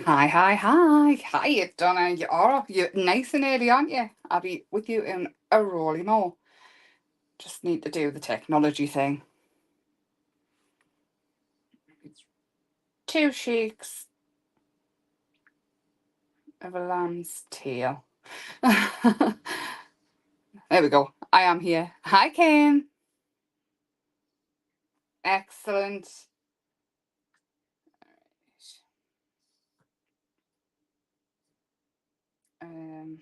Hi, Donna. You're nice and early, aren't you? I'll be with you in a rolly more. Just need to do the technology thing. Two shakes of a lamb's tail. There we go. I am here. Hi, Kim. Excellent. Um,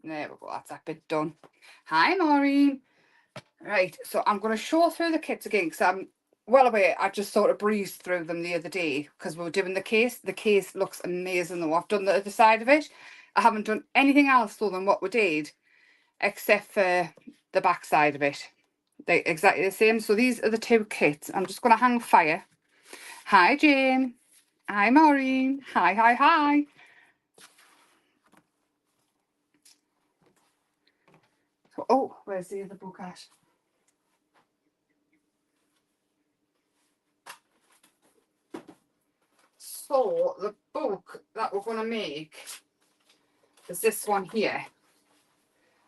there we go. That's that bit done. Hi, Maureen. Right, so I'm going to show through the kits again because I'm well aware I just sort of breezed through them the other day because we were doing the case. The case looks amazing though. I've done the other side of it. I haven't done anything else though than what we did except for the back side of it. They're exactly the same. So these are the two kits. I'm just going to hang fire. Hi, Jane. Hi, Maureen. Hi. So, oh, where's the other book at? So the book that we're going to make is this one here.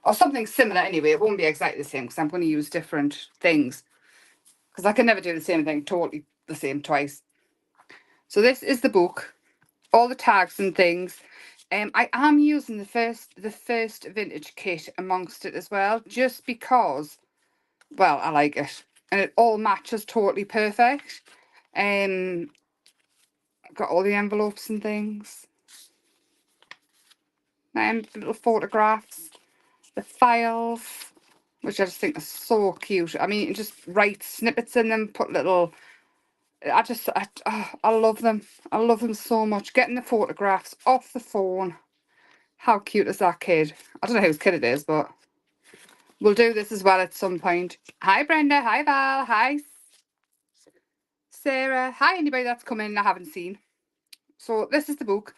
Or something similar anyway. It won't be exactly the same because I'm going to use different things. Because I can never do the same thing totally the same twice. So this is the book. All the tags and things. I am using the first vintage kit amongst it as well. Just because, well, I like it. And it all matches totally perfect. Got all the envelopes and things. And little photographs. The files, which I just think are so cute. I mean, you can just write snippets in them, put little... I love them. I love them so much. Getting the photographs off the phone. How cute is that kid? I don't know whose kid it is, but we'll do this as well at some point. Hi, Brenda. Hi, Val. Hi, Sarah. Hi, anybody that's come in I haven't seen. So this is the book.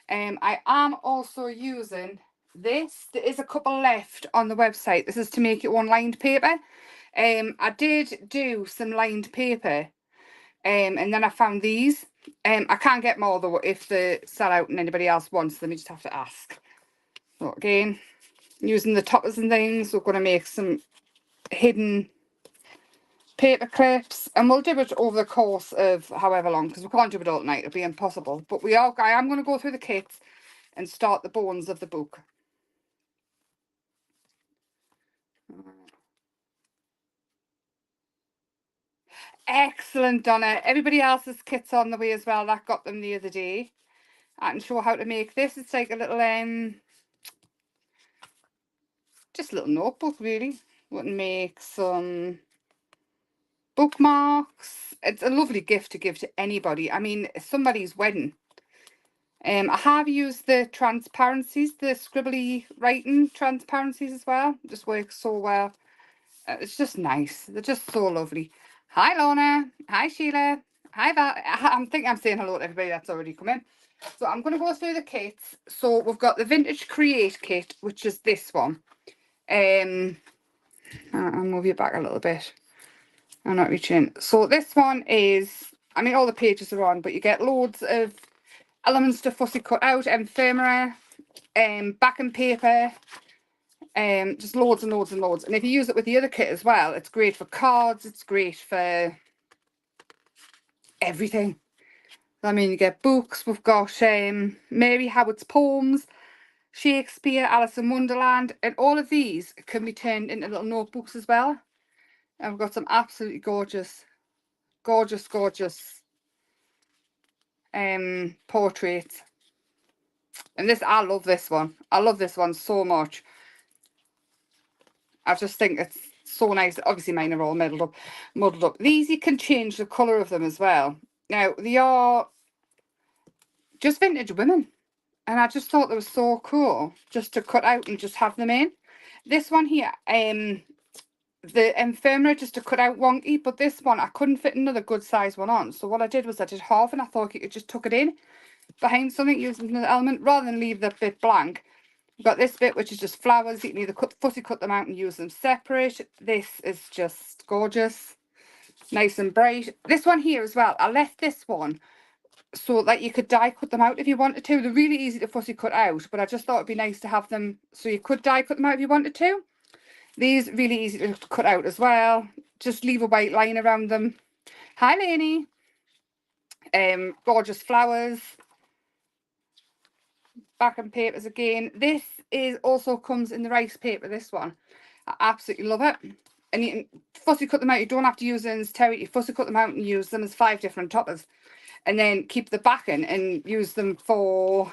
I am also using this. There is a couple left on the website. This is to make your own lined paper. I did do some lined paper, and then I found these. I can't get more though if they sell out and anybody else wants them. You just have to ask. So again, using the toppers and things, we're going to make some hidden paper clips, and we'll do it over the course of however long because we can't do it all night. It'll be impossible. But I am going to go through the kits and start the bones of the book. Excellent, Donna. Everybody else's kit's on the way as well. That got them the other day. I can show how to make this. It's like a little just a little notebook really. We can make some bookmarks. It's a lovely gift to give to anybody. I mean, somebody's wedding. I have used the transparencies, the scribbly writing transparencies as well. It just works so well. It's just nice. They're just so lovely. Hi, Lorna. Hi, Sheila. Hi, Val. I'm saying hello to everybody that's already come in. So I'm going to go through the kits. So we've got the Vintage Create kit, which is this one. I'll move you back a little bit. I'm not reaching. So this one is, I mean, all the pages are on, but you get loads of elements to fussy cut out, ephemera, backing paper, just loads and loads and loads. And if you use it with the other kit as well, it's great for cards. It's great for everything. I mean, you get books. We've got Mary Howard's poems, Shakespeare, Alice in Wonderland, and all of these can be turned into little notebooks as well. And we've got some absolutely gorgeous portraits. And this, I love this one. I love this one so much. I just think it's so nice. Obviously mine are all muddled up. These, you can change the colour of them as well. Now, they are just vintage women. And I just thought they were so cool just to cut out and just have them in. This one here, the ephemera just to cut out wonky, but this one I couldn't fit another good size one on. So what I did was I did half, and I thought you could just tuck it in behind something using another element rather than leave the bit blank. You've got this bit, which is just flowers. You can either fussy cut them out and use them separate. This is just gorgeous. Nice and bright. This one here as well, I left this one so that you could die cut them out if you wanted to. They're really easy to fussy cut out, but I just thought it'd be nice to have them so you could die cut them out if you wanted to. These really easy to cut out as well. Just leave a white line around them. Hi, Lainey. Gorgeous flowers. Backing papers again. This is also comes in the rice paper, this one. I absolutely love it. And you can fussy cut them out. You don't have to use them as terry. You fussy cut them out and use them as 5 different toppers. And then keep the backing and use them for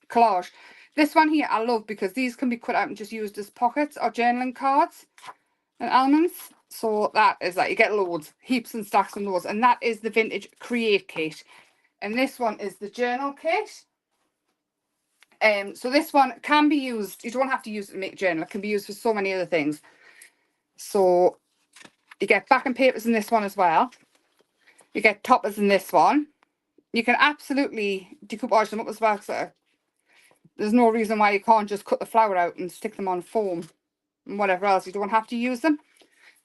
collage. This one here I love because these can be cut out and just used as pockets or journaling cards and elements. So that is that. You get loads, heaps and stacks and loads. And that is the vintage Create kit. And this one is the journal kit. So this one can be used, you don't have to use it to make a journal, it can be used for so many other things. So you get backing papers in this one as well. You get toppers in this one. You can absolutely decoupage them up as well, so there's no reason why you can't just cut the flower out and stick them on foam and whatever else. You don't have to use them.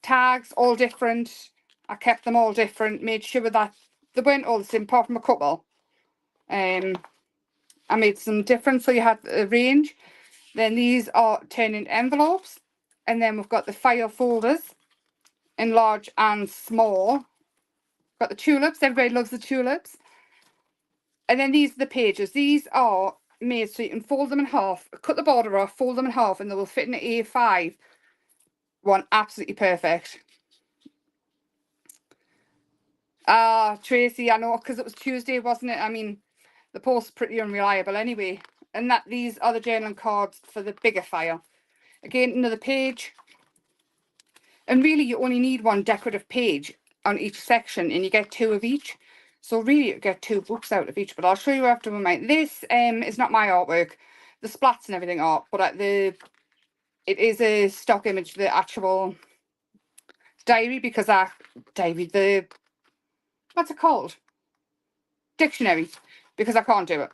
Tags, all different. I kept them all different, made sure that they weren't all the same, apart from a couple. I made some different, so you had a range. Then these are turning envelopes. And then we've got the file folders in large and small. Got the tulips. Everybody loves the tulips. And then these are the pages. These are made so you can fold them in half, cut the border off, fold them in half, and they will fit in an A5 one. Absolutely perfect. Tracy, I know, because it was Tuesday, wasn't it? I mean, the post's pretty unreliable anyway. And that these are the journaling cards for the bigger file. Again, another page. And really, you only need one decorative page on each section, and you get 2 of each. So really, you get 2 books out of each. But I'll show you after one mine. This is not my artwork. The splats and everything are, but it is a stock image, the actual diary, because what's it called? Dictionary, because I can't do it.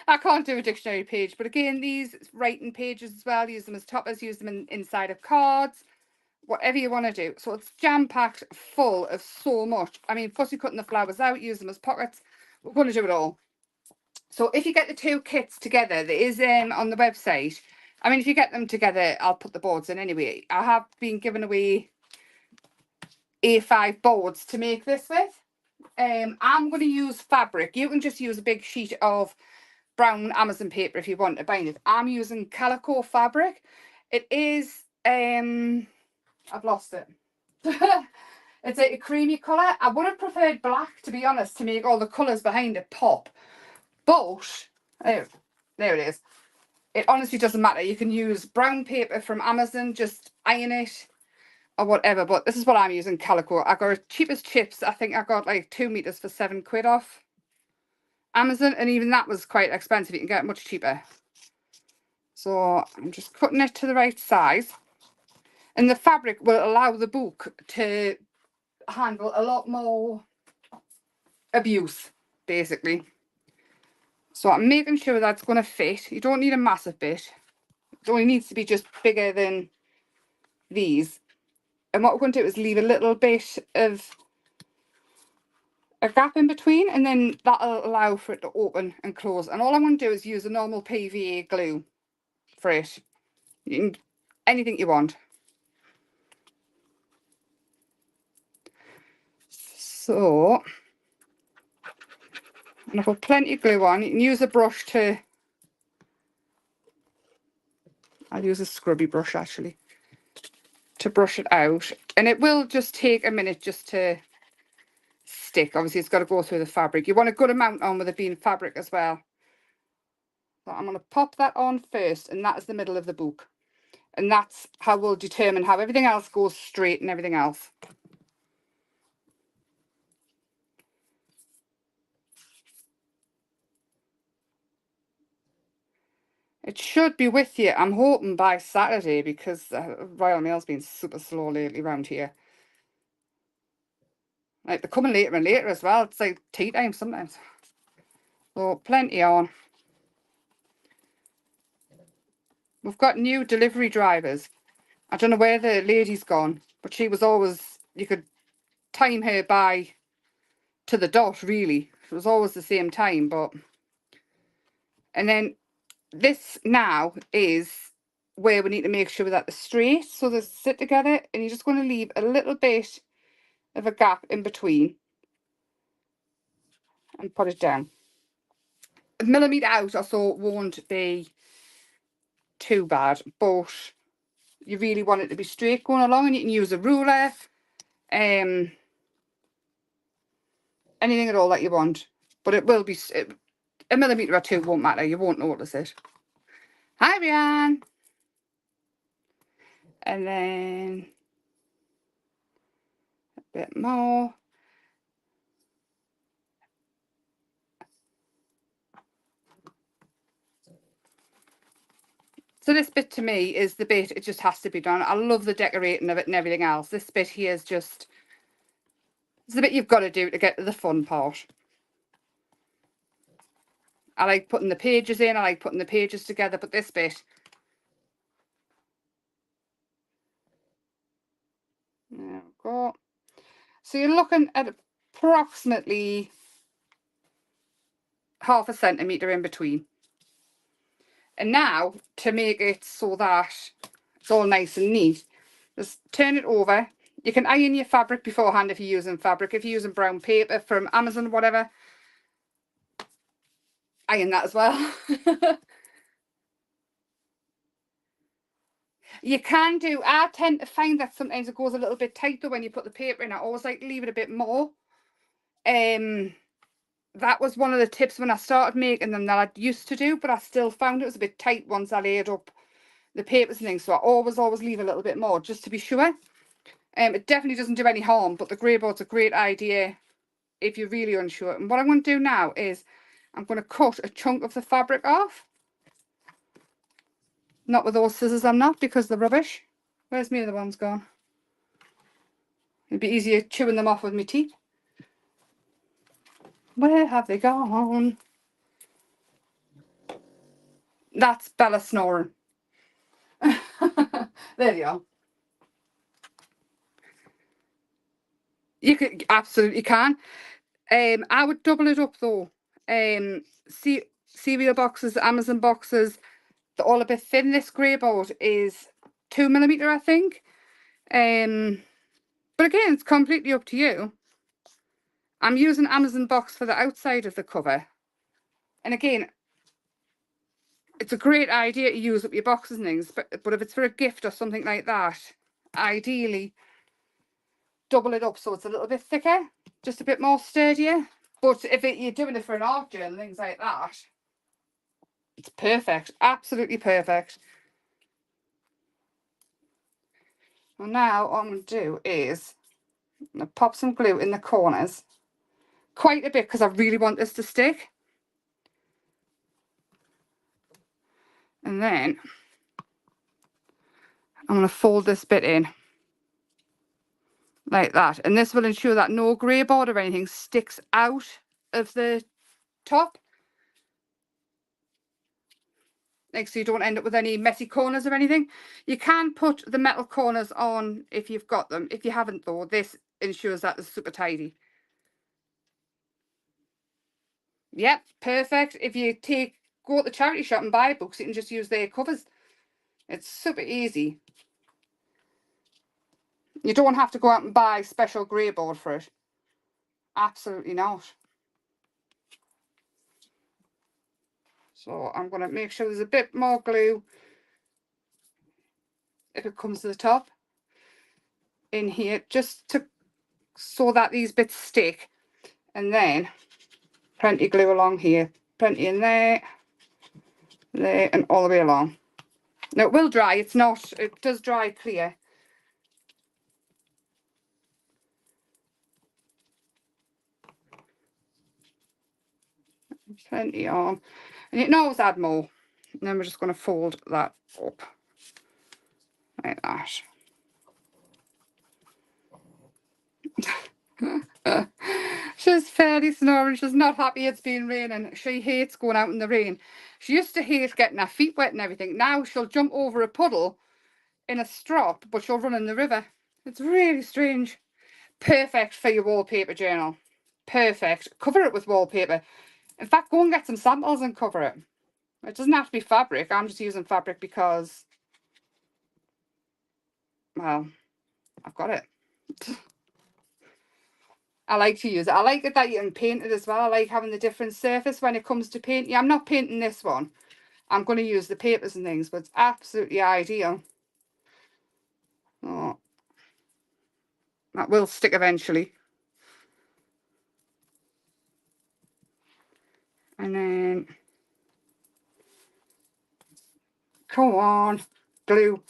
I can't do a dictionary page. But again, these writing pages as well, use them as toppers, use them inside of cards, whatever you want to do. So it's jam-packed full of so much. I mean, fussy cutting the flowers out, use them as pockets. We're going to do it all. So if you get the 2 kits together, there is on the website. I mean, if you get them together, I'll put the boards in anyway. I have been giving away A5 boards to make this with. I'm going to use fabric. You can just use a big sheet of brown Amazon paper if you want to bind it. I'm using calico fabric. It is I've lost it. It's a creamy colour. I would have preferred black, to be honest, to make all the colours behind it pop. But there it is. It honestly doesn't matter. You can use brown paper from Amazon, just iron it or whatever. But this is what I'm using, calico. I got it cheap as chips. I think I got like 2 meters for £7 off Amazon, and even that was quite expensive. You can get it much cheaper. So I'm just cutting it to the right size. And the fabric will allow the book to handle a lot more abuse, basically. So I'm making sure that's going to fit. You don't need a massive bit. It only needs to be just bigger than these. And what we're going to do is leave a little bit of a gap in between, and then that'll allow for it to open and close. And all I'm going to do is use a normal PVA glue for it. You can, anything you want. So I'm going to put plenty of glue on. You can use a brush to, I'll use a scrubby brush actually, to brush it out. And it will just take a minute just to stick. Obviously it's got to go through the fabric. You want a good amount on with it being fabric as well. So I'm going to pop that on first, and that is the middle of the book. And that's how we'll determine how everything else goes straight and everything else. It should be with you, I'm hoping, by Saturday, because Royal Mail's been super slow lately around here. Like, they're coming later and later as well. It's like tea time sometimes. So plenty on. We've got new delivery drivers. I don't know where the lady's gone, but she was always, you could time her by to the dot, really. It was always the same time, but... And then this now is where we need to make sure that they're straight, so they sit together, and you're just going to leave a little bit of a gap in between and put it down. A millimetre out or so won't be too bad, but you really want it to be straight going along, and you can use a ruler, anything at all that you want, but it will be a millimetre or two won't matter, you won't notice it. Hi Rianne. And then a bit more. So this bit to me is the bit, it just has to be done. I love the decorating of it and everything else. This bit here is just, it's the bit you've got to do to get to the fun part. I like putting the pages in, I like putting the pages together, but this bit, there we go. So you're looking at approximately 1/2 centimetre in between. And now, to make it so that it's all nice and neat, just turn it over. You can iron your fabric beforehand if you're using fabric. If you're using brown paper from Amazon or whatever, iron that as well. You can do, I tend to find that sometimes it goes a little bit tighter when you put the paper in. I always like to leave it a bit more. That was one of the tips when I started making them that I used to do, but I still found it was a bit tight once I laid up the papers and things, so I always leave a little bit more just to be sure. It definitely doesn't do any harm, but the grey board's a great idea if you're really unsure. And what I'm going to do now is I'm going to cut a chunk of the fabric off. Not with those scissors, I'm not, because they're rubbish. Where's my other ones gone? It'd be easier chewing them off with my teeth. Where have they gone? That's Bella snoring. There you are. You could absolutely can. I would double it up though. Cereal boxes, Amazon boxes, they're all a bit thin. This grey board is 2mm, I think. But again, it's completely up to you. I'm using Amazon box for the outside of the cover. And again, it's a great idea to use up your boxes and things, but if it's for a gift or something like that, ideally double it up so it's a little bit thicker, just a bit more sturdier. But if you're doing it for an art journal and things like that, it's perfect, absolutely perfect. Well, now what I'm going to do is I'm going to pop some glue in the corners, quite a bit because I really want this to stick. And then I'm going to fold this bit in like that, and this will ensure that no grey board or anything sticks out of the top, like so you don't end up with any messy corners or anything. You can put the metal corners on if you've got them. If you haven't though, this ensures that it's super tidy. Yep, perfect. If you go to the charity shop and buy books, you can just use their covers. It's super easy. You don't have to go out and buy special grey board for it. Absolutely not. So I'm going to make sure there's a bit more glue if it comes to the top in here, just to so that these bits stick. And then plenty of glue along here, plenty in there, there, and all the way along. Now it will dry, it does dry clear. Plenty on, and you can always add more. And then we're just going to fold that up like that. She's fairly snoring. She's not happy it's been raining. She hates going out in the rain. She used to hate getting her feet wet and everything. Now she'll jump over a puddle in a strop, but she'll run in the river. It's really strange. Perfect for your wallpaper journal. Perfect. Cover it with wallpaper. In fact, go and get some samples and cover it. It doesn't have to be fabric. I'm just using fabric because, well, I've got it. I like to use it. I like it that you can paint it as well. I like having the different surface when it comes to painting. Yeah, I'm not painting this one. I'm going to use the papers and things, but it's absolutely ideal. Oh, that will stick eventually. And then, come on, glue.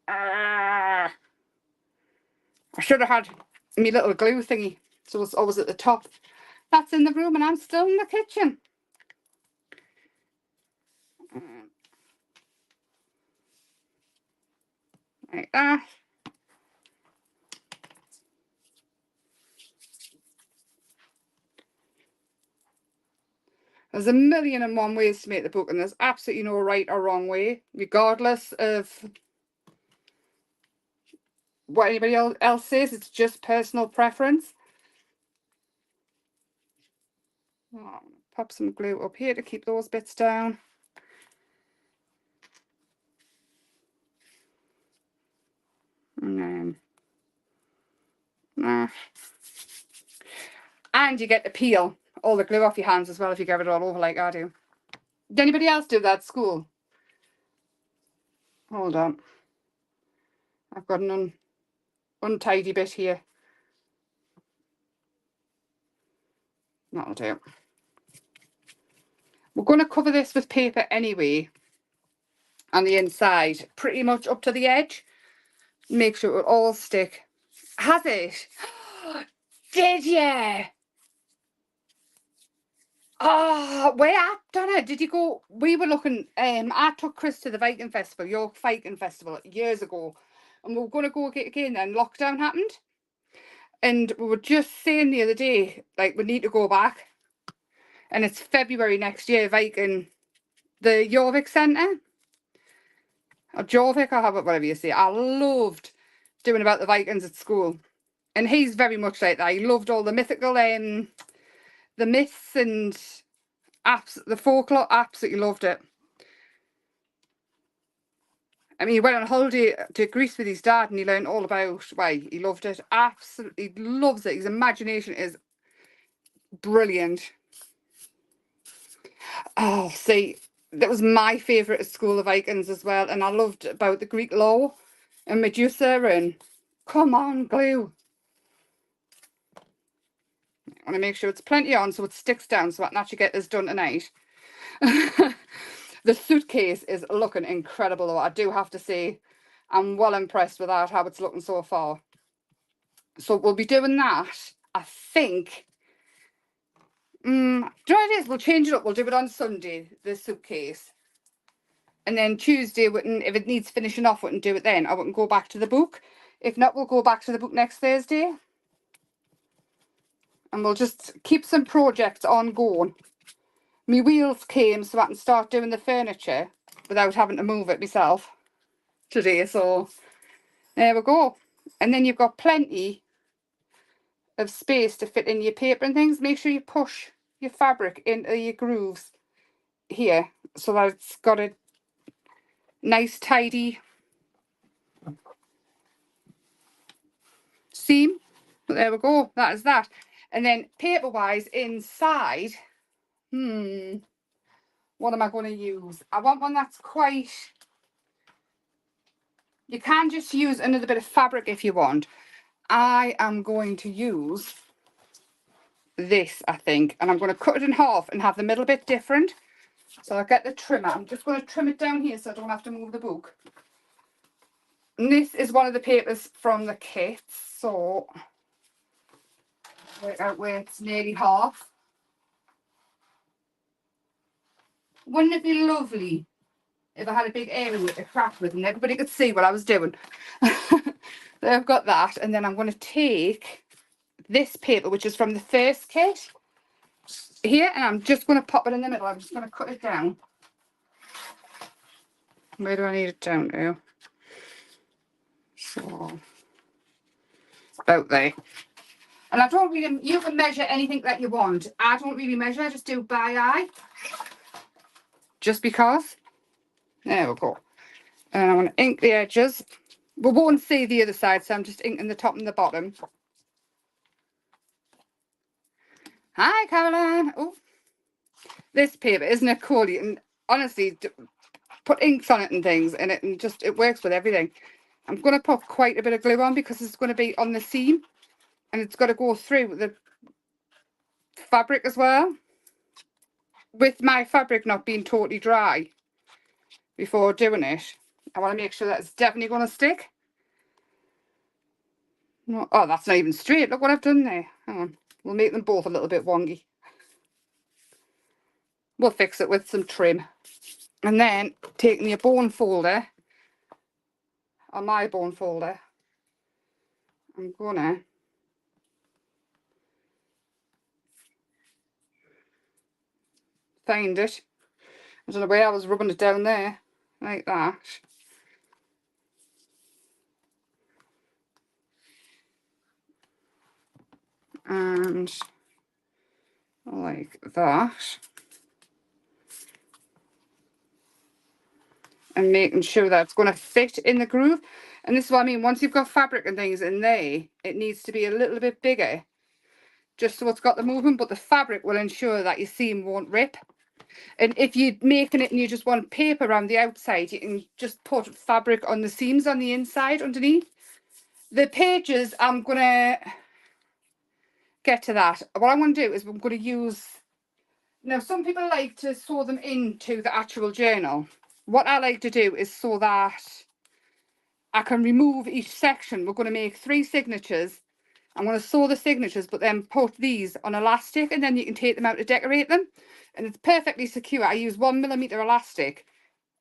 I should have had my little glue thingy, so it's always at the top. That's in the room and I'm still in the kitchen. Like that. There's a million and one ways to make the book, and there's absolutely no right or wrong way, regardless of what anybody else says. It's just personal preference. Oh, pop some glue up here to keep those bits down. And then that. And you get to peel all the glue off your hands as well if you get it all over like I do. Did anybody else do that at school? Hold on. I've got an untidy bit here. That'll do. We're going to cover this with paper anyway on the inside, pretty much up to the edge. Make sure it will all stick. Has it? Did you? Oh, where at, Donna? Did you go? We were looking, I took Chris to the Viking Festival, York Viking Festival, years ago. And we were going to go again, then lockdown happened. And we were just saying the other day, like, we need to go back. And it's February next year, Viking, the Jorvik Centre. Or Jorvik, or whatever you say. I loved doing about the Vikings at school. And he's very much like that. He loved all the mythical, the myths and the folklore. Absolutely loved it. I mean, he went on holiday to Greece with his dad and he learned all about why he loved it. Absolutely loves it. His imagination is brilliant. Oh, see, that was my favourite at school, the Vikings as well. And I loved about the Greek law and Medusa and come on, glue. I want to make sure it's plenty on so it sticks down so I can actually get this done tonight. The suitcase is looking incredible though, I do have to say. I'm well impressed with that, how it's looking so far. So we'll be doing that, I think. Do you know what it is? We'll change it up. We'll do it on Sunday, the suitcase. And then Tuesday, if it needs finishing off, we can do it then. I wouldn't go back to the book. If not, we'll go back to the book next Thursday. And we'll just keep some projects ongoing. My wheels came so I can start doing the furniture without having to move it myself today. So there we go. And then you've got plenty of space to fit in your paper and things. Make sure you push your fabric into your grooves here so that it's got a nice tidy seam. But there we go. That is that. And then paper wise inside, what am I going to use? I want one that's quite, you can just use another bit of fabric if you want. I am going to use this, I think, and I'm going to cut it in half and have the middle bit different. So I'll get the trimmer. I'm just going to trim it down here so I don't have to move the book. And this is one of the papers from the kit, so work out where it's nearly half. Wouldn't it be lovely if I had a big area to craft with and everybody could see what I was doing? So I've got that, and then I'm going to take this paper, which is from the first kit here, and I'm just going to pop it in the middle. I'm just going to cut it down. Where do I need it down to? So, about there. And I don't really, you can measure anything that you want. I don't really measure, I just do by eye. Just because. There we go. And I want to ink the edges. We won't see the other side, so I'm just inking the top and the bottom. Hi, Caroline. Oh, this paper, isn't it cool? You can honestly put inks on it and things, and it works with everything. I'm going to put quite a bit of glue on because it's going to be on the seam, and it's got to go through the fabric as well. With my fabric not being totally dry before doing it, I want to make sure that it's definitely going to stick. Oh, that's not even straight. Look what I've done there. Hang on. We'll make them both a little bit wonky. We'll fix it with some trim. And then taking your bone folder, on my bone folder, I'm gonna find it. I don't know where I was rubbing it down there, like that. And like that. And making sure that it's going to fit in the groove. And this is what I mean, once you've got fabric and things in there, it needs to be a little bit bigger, just so it's got the movement, but the fabric will ensure that your seam won't rip. And if you're making it and you just want paper around the outside, you can just put fabric on the seams on the inside underneath. The pages, I'm going to get to that. What I'm going to do is I'm going to use, now some people like to sew them into the actual journal. What I like to do is so that I can remove each section. We're going to make 3 signatures. I'm going to sew the signatures, but then put these on elastic, and then you can take them out to decorate them. And it's perfectly secure. I use 1mm elastic,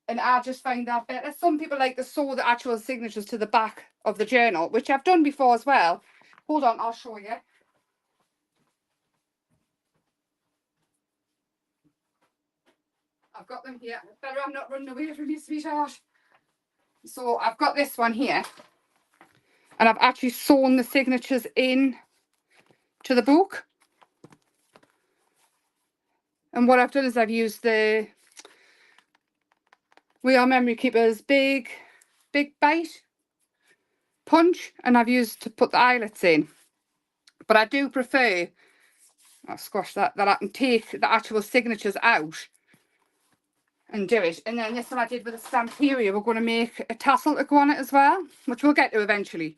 and I just find that better. Some people like to sew the actual signatures to the back of the journal, which I've done before as well. Hold on, I'll show you. I've got them here. Better I'm not running away from you, sweetheart. So I've got this one here, and I've actually sewn the signatures in to the book. And what I've done is I've used the We Are Memory Keepers big bite punch, and I've used to put the eyelets in. But I do prefer, I'll squash that I can take the actual signatures out and do it. And then this one I did with a Stamperia. We're going to make a tassel to go on it as well, which we'll get to eventually.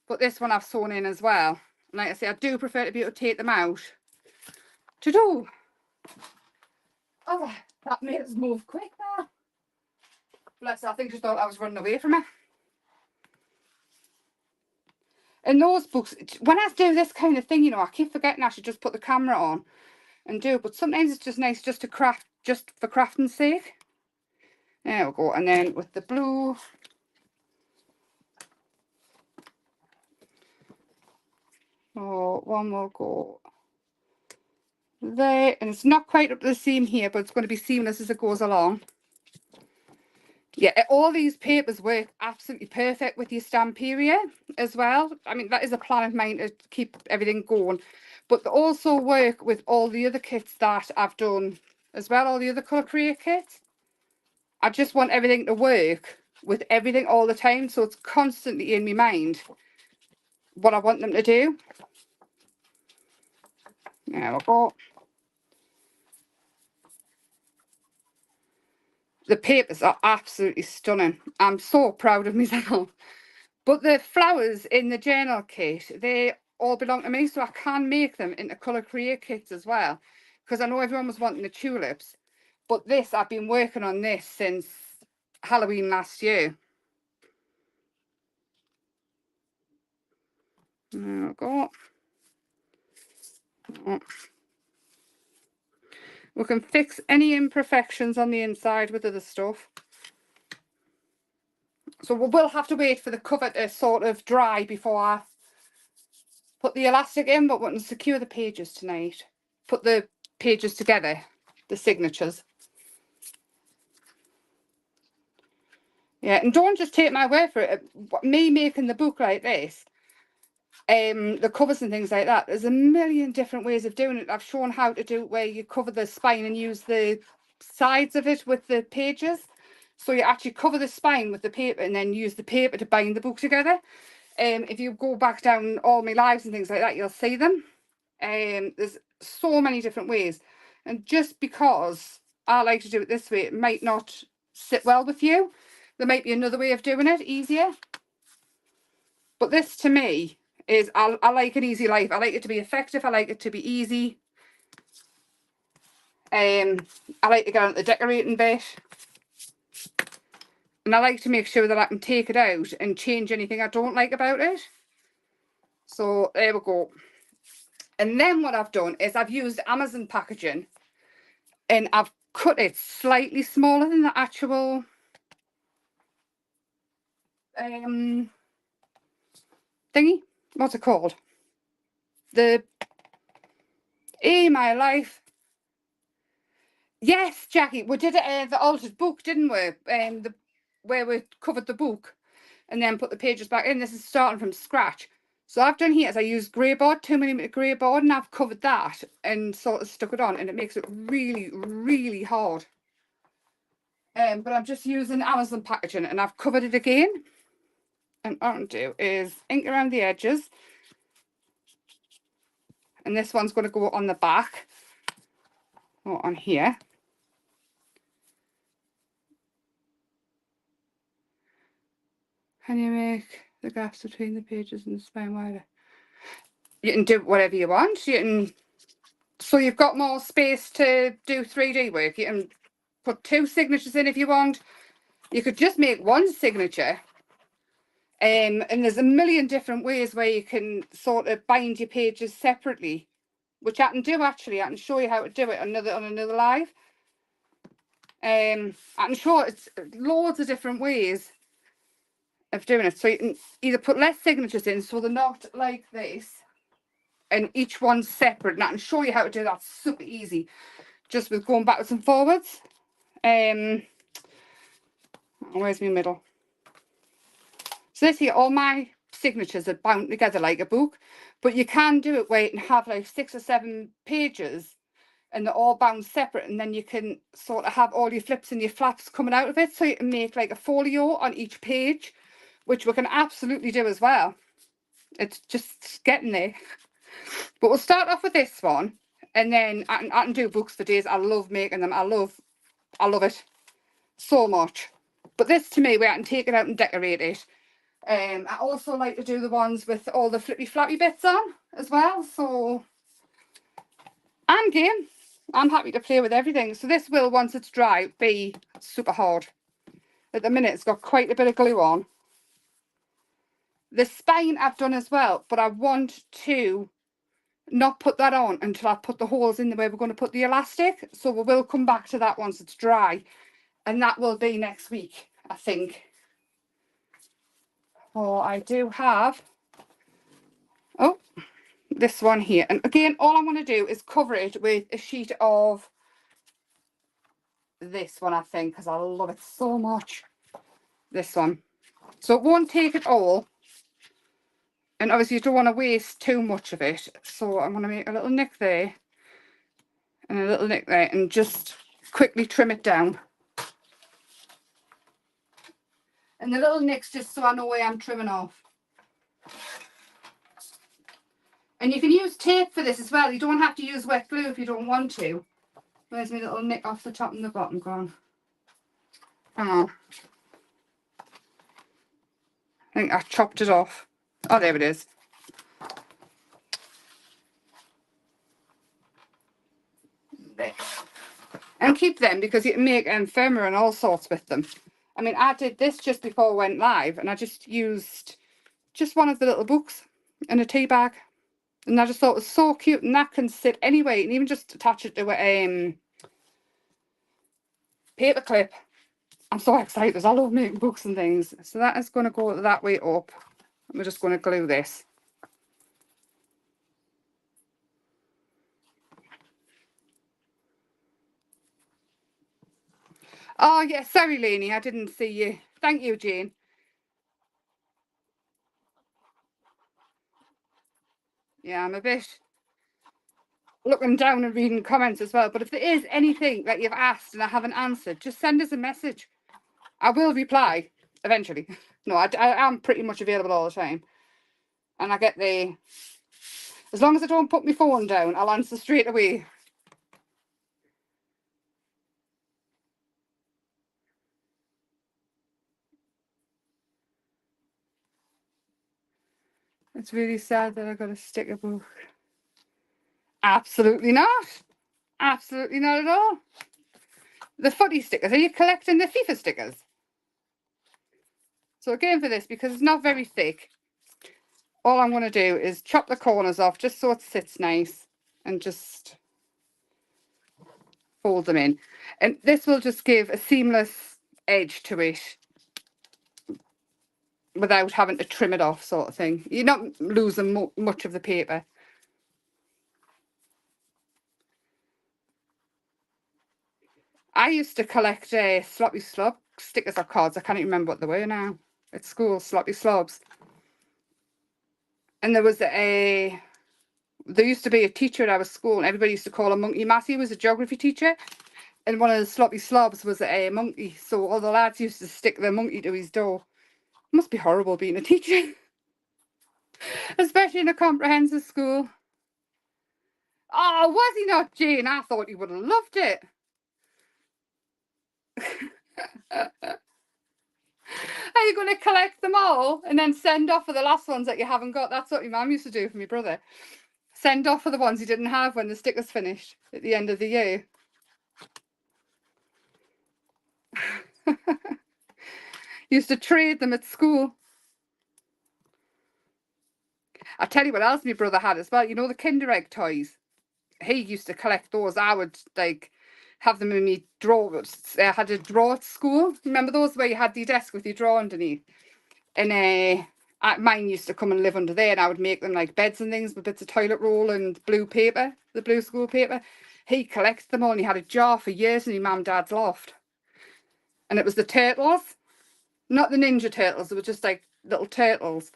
But this one I've sewn in as well. And like I say, I do prefer to be able to take them out to do. Oh, that made us move quick there. Bless her, I think she thought I was running away from her. In those books, when I do this kind of thing, you know, I keep forgetting I should just put the camera on and do it. But sometimes it's just nice just to craft, just for crafting's sake. There we go. And then with the blue, oh, one will go there. And it's not quite up to the seam here, but it's going to be seamless as it goes along. Yeah, all these papers work absolutely perfect with your Stamperia as well. I mean, that is a plan of mine to keep everything going. But they also work with all the other kits that I've done as well, all the other Colour Create kits. I just want everything to work with everything all the time, so it's constantly in my mind what I want them to do. There we go. The papers are absolutely stunning. I'm so proud of myself. But the flowers in the journal kit, they all belong to me, so I can make them into Colour Create kits as well. Because I know everyone was wanting the tulips. But this, I've been working on this since Halloween last year. There we go. We can fix any imperfections on the inside with other stuff. So we will have to wait for the cover to sort of dry before I put the elastic in, but want to secure the pages tonight. Put the pages together, the signatures. Yeah, and don't just take my word for it. Me making the book like this, the covers and things like that, there's a million different ways of doing it. I've shown how to do it where you cover the spine and use the sides of it with the pages. So you actually cover the spine with the paper and then use the paper to bind the book together. If you go back down all my lives and things like that, you'll see them. There's so many different ways. And just because I like to do it this way, it might not sit well with you. There might be another way of doing it, easier. But this to me is, I like an easy life. I like it to be effective. I like it to be easy. I like to get on the decorating bit. And I like to make sure that I can take it out and change anything I don't like about it. So there we go. And then what I've done is I've used Amazon packaging and I've cut it slightly smaller than the actual thingy. What's it called? My life. Yes, Jackie, we did it the altered book, didn't we? Where we covered the book and then put the pages back in. This is starting from scratch. So I've done here is I used grey board, 2mm grey board, and I've covered that and sort of stuck it on, and it makes it really, really hard. But I'm just using Amazon packaging and I've covered it again. And what I'm going to do is ink around the edges. And this one's going to go on the back or on here. Can you make the gaps between the pages and the spine wider? You can do whatever you want. You can, so you've got more space to do 3D work. You can put 2 signatures in if you want. You could just make 1 signature. And there's a million different ways where you can sort of bind your pages separately, which I can do actually. I can show you how to do it on another live. I can show it's loads of different ways of doing it. So you can either put less signatures in so they're not like this, and each one's separate. And I can show you how to do that super easy, just with going backwards and forwards. Where's my middle? So this here, all my signatures are bound together like a book, but you can do it where you can have like 6 or 7 pages and they're all bound separate, and then you can sort of have all your flips and your flaps coming out of it, so you can make like a folio on each page, which we can absolutely do as well. It's just getting there. But we'll start off with this one, and then I can do books for days. I love making them. I love it so much. But this to me, where I can take it out and decorate it. I also like to do the ones with all the flippy flappy bits on as well. So I'm game. I'm happy to play with everything. So this will, once it's dry, be super hard. At the minute, it's got quite a bit of glue on. The spine I've done as well, but I want to not put that on until I put the holes in the way we're going to put the elastic. So we will come back to that once it's dry. And that will be next week, I think. Oh, I do have, oh, this one here. And again, all I'm going to do is cover it with a sheet of this one, I think, because I love it so much. This one. So it won't take it all. And obviously you don't want to waste too much of it. So I'm going to make a little nick there and a little nick there and just quickly trim it down. And the little nicks just so I know where I'm trimming off. And you can use tape for this as well. You don't have to use wet glue if you don't want to. Where's my little nick off the top and the bottom gone? Hang on. I think I chopped it off. Oh, there it is. There. And keep them because you can make firmer and all sorts with them. I mean, I did this just before I went live, and I just used just one of the little books in a tea bag. And I just thought it was so cute, and that can sit anyway, and even just attach it to a paper clip. I'm so excited. I love making books and things. So that is going to go that way up. We're just going to glue this. Oh, yeah, sorry, Lainey, I didn't see you. Thank you, Jane. Yeah, I'm a bit looking down and reading comments as well. But if there is anything that you've asked and I haven't answered, just send us a message. I will reply eventually. No, I am pretty much available all the time. And I get the... As long as I don't put my phone down, I'll answer straight away. It's really sad that I got a sticker book. Absolutely not. Absolutely not at all. The footy stickers. Are you collecting the FIFA stickers? So again, for this, because it's not very thick, all I'm going to do is chop the corners off just so it sits nice and just fold them in. And this will just give a seamless edge to it without having to trim it off, sort of thing. You're not losing much of the paper. I used to collect sloppy slob stickers or cards. I can't even remember what they were now. At school, sloppy slobs. And there used to be a teacher at our school, and everybody used to call him Monkey. Matthew was a geography teacher, and one of the sloppy slobs was a monkey. So all the lads used to stick their monkey to his door. It must be horrible being a teacher, especially in a comprehensive school. Oh, was he not, Jane? I thought he would have loved it. Are you going to collect them all and then send off for the last ones that you haven't got? That's what your mum used to do for my brother. Send off for the ones he didn't have when the stickers finished at the end of the year. Used to trade them at school. I'll tell you what else my brother had as well. You know the Kinder Egg toys? He used to collect those. I would like have them in my drawers. I had a drawer at school. Remember those where you had the desk with your drawer underneath? And mine used to come and live under there, and I would make them like beds and things with bits of toilet roll and blue paper, the blue school paper. He collected them all, and he had a jar for years in his mum and dad's loft. And it was the turtles, not the Ninja Turtles. They were just like little turtles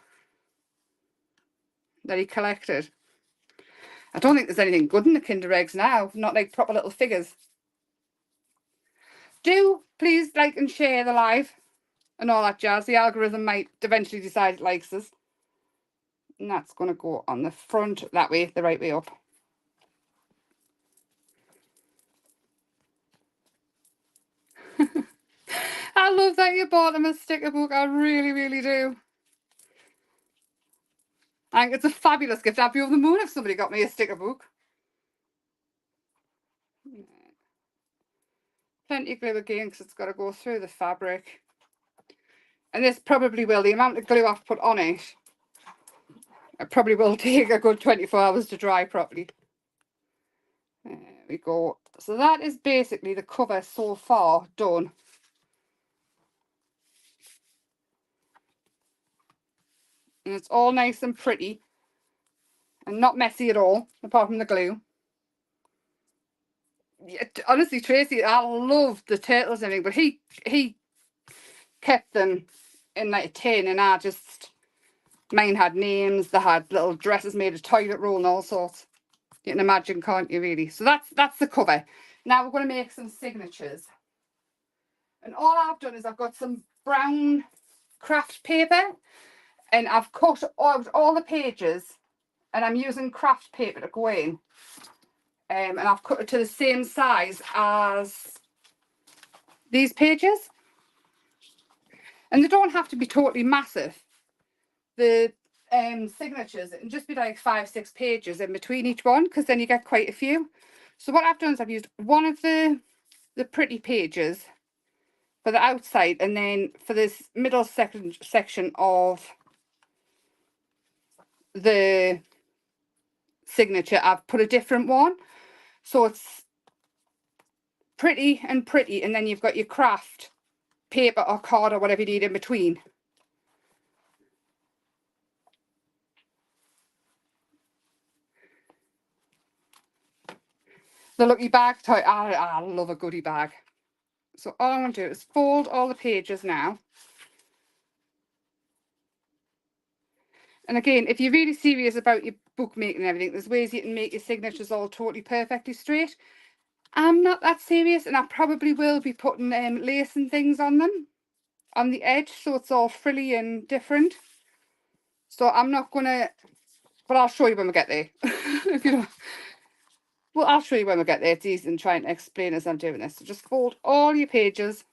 that he collected. I don't think there's anything good in the Kinder Eggs now, not like proper little figures. Do please like and share the live and all that jazz. The algorithm might eventually decide it likes us. And that's going to go on the front that way, the right way up. I love that you bought him a sticker book. I really, really do. I think it's a fabulous gift. I'd be over the moon if somebody got me a sticker book. Plenty of glue again because it's got to go through the fabric. And this probably will, the amount of glue I've put on it, it probably will take a good 24 hours to dry properly. There we go. So that is basically the cover so far done. And it's all nice and pretty and not messy at all, apart from the glue. Yeah, honestly, Tracy, I love the turtles and everything, but he kept them in like a tin, and mine had names. They had little dresses made of toilet roll and all sorts. You can imagine, can't you, really? So that's the cover. Now we're going to make some signatures. And all I've done is I've got some brown craft paper, and I've cut out all the pages, and I'm using craft paper to go in. And I've cut it to the same size as these pages. And they don't have to be totally massive. The signatures, it can just be like 5-6 pages in between each one, because then you get quite a few. So what I've done is I've used one of the pretty pages for the outside, and then for this middle section of the signature, I've put a different one. So it's pretty and pretty, and then you've got your craft paper or card or whatever you need in between. The lucky bag toy. I love a goodie bag. So all I'm going to do is fold all the pages now. And again, if you're really serious about your bookmaking and everything, there's ways you can make your signatures all totally perfectly straight. I'm not that serious, and I probably will be putting lace and things on them, on the edge, so it's all frilly and different. So I'm not going to, but I'll show you when we get there. If you don't, well, I'll show you when we get there. It's easy and trying to explain as I'm doing this. So just fold all your pages.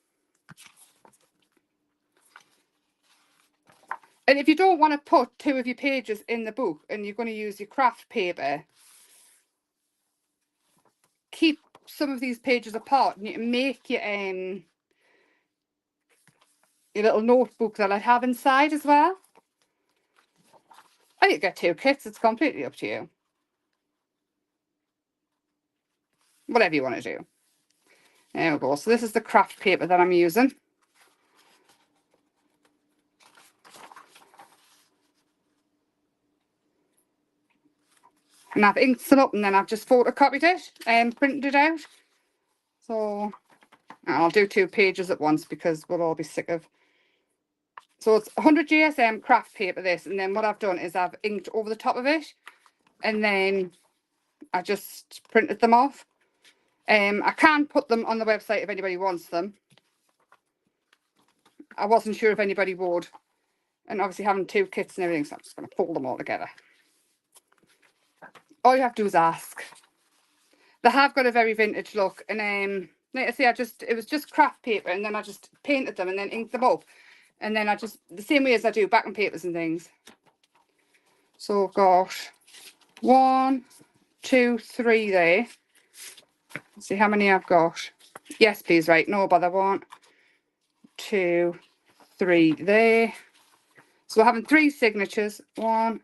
And if you don't want to put 2 of your pages in the book and you're going to use your craft paper, keep some of these pages apart and you can make your little notebook that I have inside as well. Or you get 2 kits, it's completely up to you. Whatever you want to do. There we go. So this is the craft paper that I'm using. And I've inked some up and then I've just photocopied it and printed it out. So I'll do 2 pages at once because we'll all be sick of. So it's 100 GSM craft paper this, and then what I've done is I've inked over the top of it and then I just printed them off. I can put them on the website if anybody wants them. I wasn't sure if anybody would. And obviously having 2 kits and everything, so I'm just going to fold them all together. All you have to do is ask. They have got a very vintage look, and like I say, it was just craft paper, and then I just painted them and then inked them up, and then I just, the same way as I do backing papers and things. So I've got 1, 2, 3 there. Let's see how many I've got. Yes, please, right, no bother. 1, 2, 3 there. So we're having 3 signatures. 1,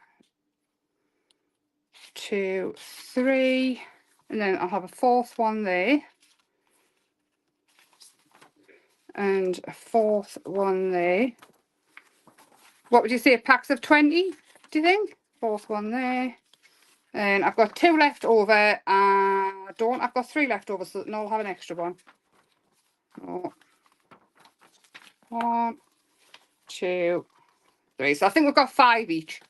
2, 3, and then I'll have a 4th one there. And a 4th one there. What would you say, packs of 20, do you think? 4th one there. And I've got 2 left over. I've got 3 left over, so no, I'll have an extra one. Oh. 1, 2, 3. So I think we've got 5 each.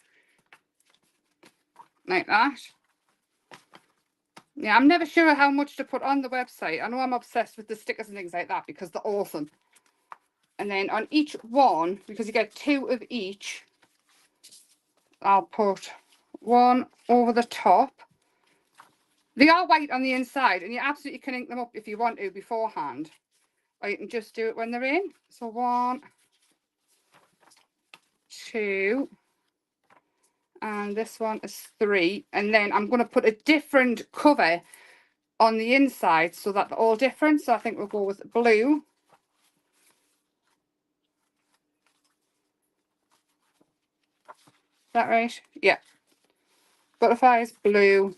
Like that. Yeah, I'm never sure how much to put on the website. I know I'm obsessed with the stickers and things like that because they're awesome. And then on each one, because you get 2 of each, I'll put 1 over the top. They are white on the inside, and you absolutely can ink them up if you want to beforehand. Or you can just do it when they're in. So 1, 2, and this one is 3. And then I'm going to put a different cover on the inside so that they're all different. So I think we'll go with blue. Is that right? Yeah. Butterflies, blue.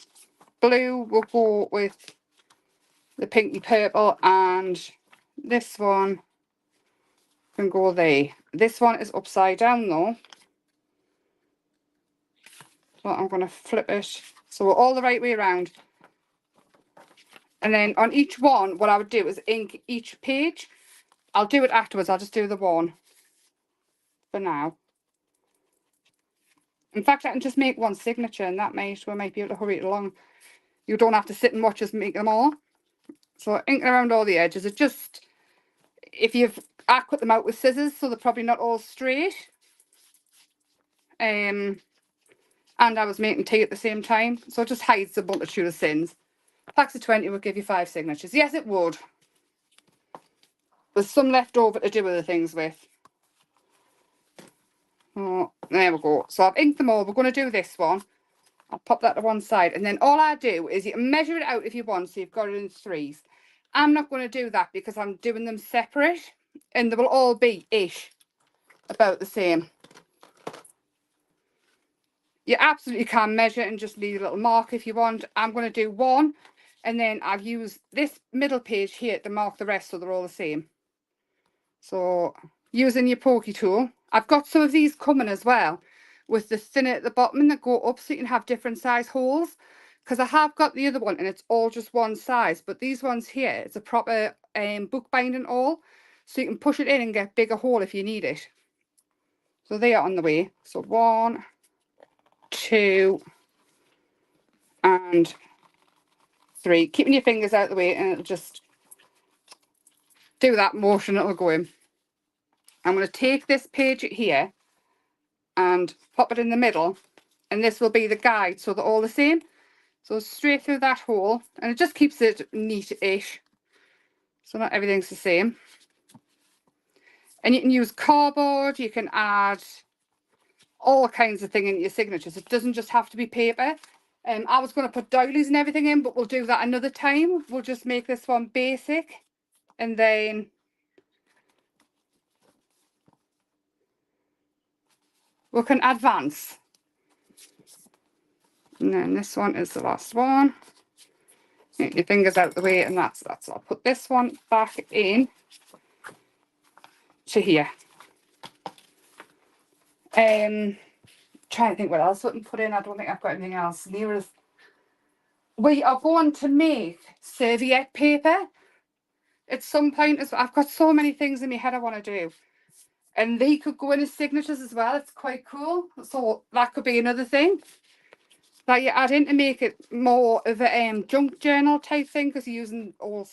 Blue will go with the pinky purple, and this one can go there. This one is upside down though. So I'm going to flip it so we're all the right way around. And then on each one, what I would do is ink each page. I'll do it afterwards. I'll just do the one for now. In fact, I can just make 1 signature, and that we might be able to hurry it along. You don't have to sit and watch us make them all. So inking around all the edges. It just, I cut them out with scissors, so they're probably not all straight. And I was making tea at the same time, so it just hides the multitude of sins. Packs of 20 would give you 5 signatures. Yes, it would. There's some left over to do other things with. Oh, there we go. So I've inked them all. We're going to do this one. I'll pop that to one side. And then all I do is you can measure it out if you want, so you've got it in 3s. I'm not going to do that because I'm doing them separate. And they will all be ish about the same. You absolutely can measure and just leave a little mark if you want. I'm going to do 1. And then I've used this middle page here to mark the rest so they're all the same. So using your pokey tool. I've got some of these coming as well with the thinner at the bottom that go up so you can have different size holes. because I have got the other one and it's all just one size, but these ones here, it's a proper bookbinding awl, so you can push it in and get bigger hole if you need it. So they are on the way. So 1, 2 and 3. Keeping your fingers out of the way and it'll just do that motion, it'll go in. I'm going to take this page here and pop it in the middle, and this will be the guide, so they're all the same. So straight through that hole, and it just keeps it neat-ish, so not everything's the same. And you can use cardboard, you can add all kinds of things in your signatures. It doesn't just have to be paper. I was going to put doilies and everything in, but we'll do that another time. We'll just make this one basic, and then we can advance. And then this one is the last one. Get your fingers out the way, and that's. I'll put this one back in to here. Trying to think what else we can put in. I don't think I've got anything else. We are going to make serviette paper at some point. I've got so many things in my head I want to do, and they could go in as signatures as well. It's quite cool. So that could be another thing that you add in to make it more of a junk journal type thing, because you're using all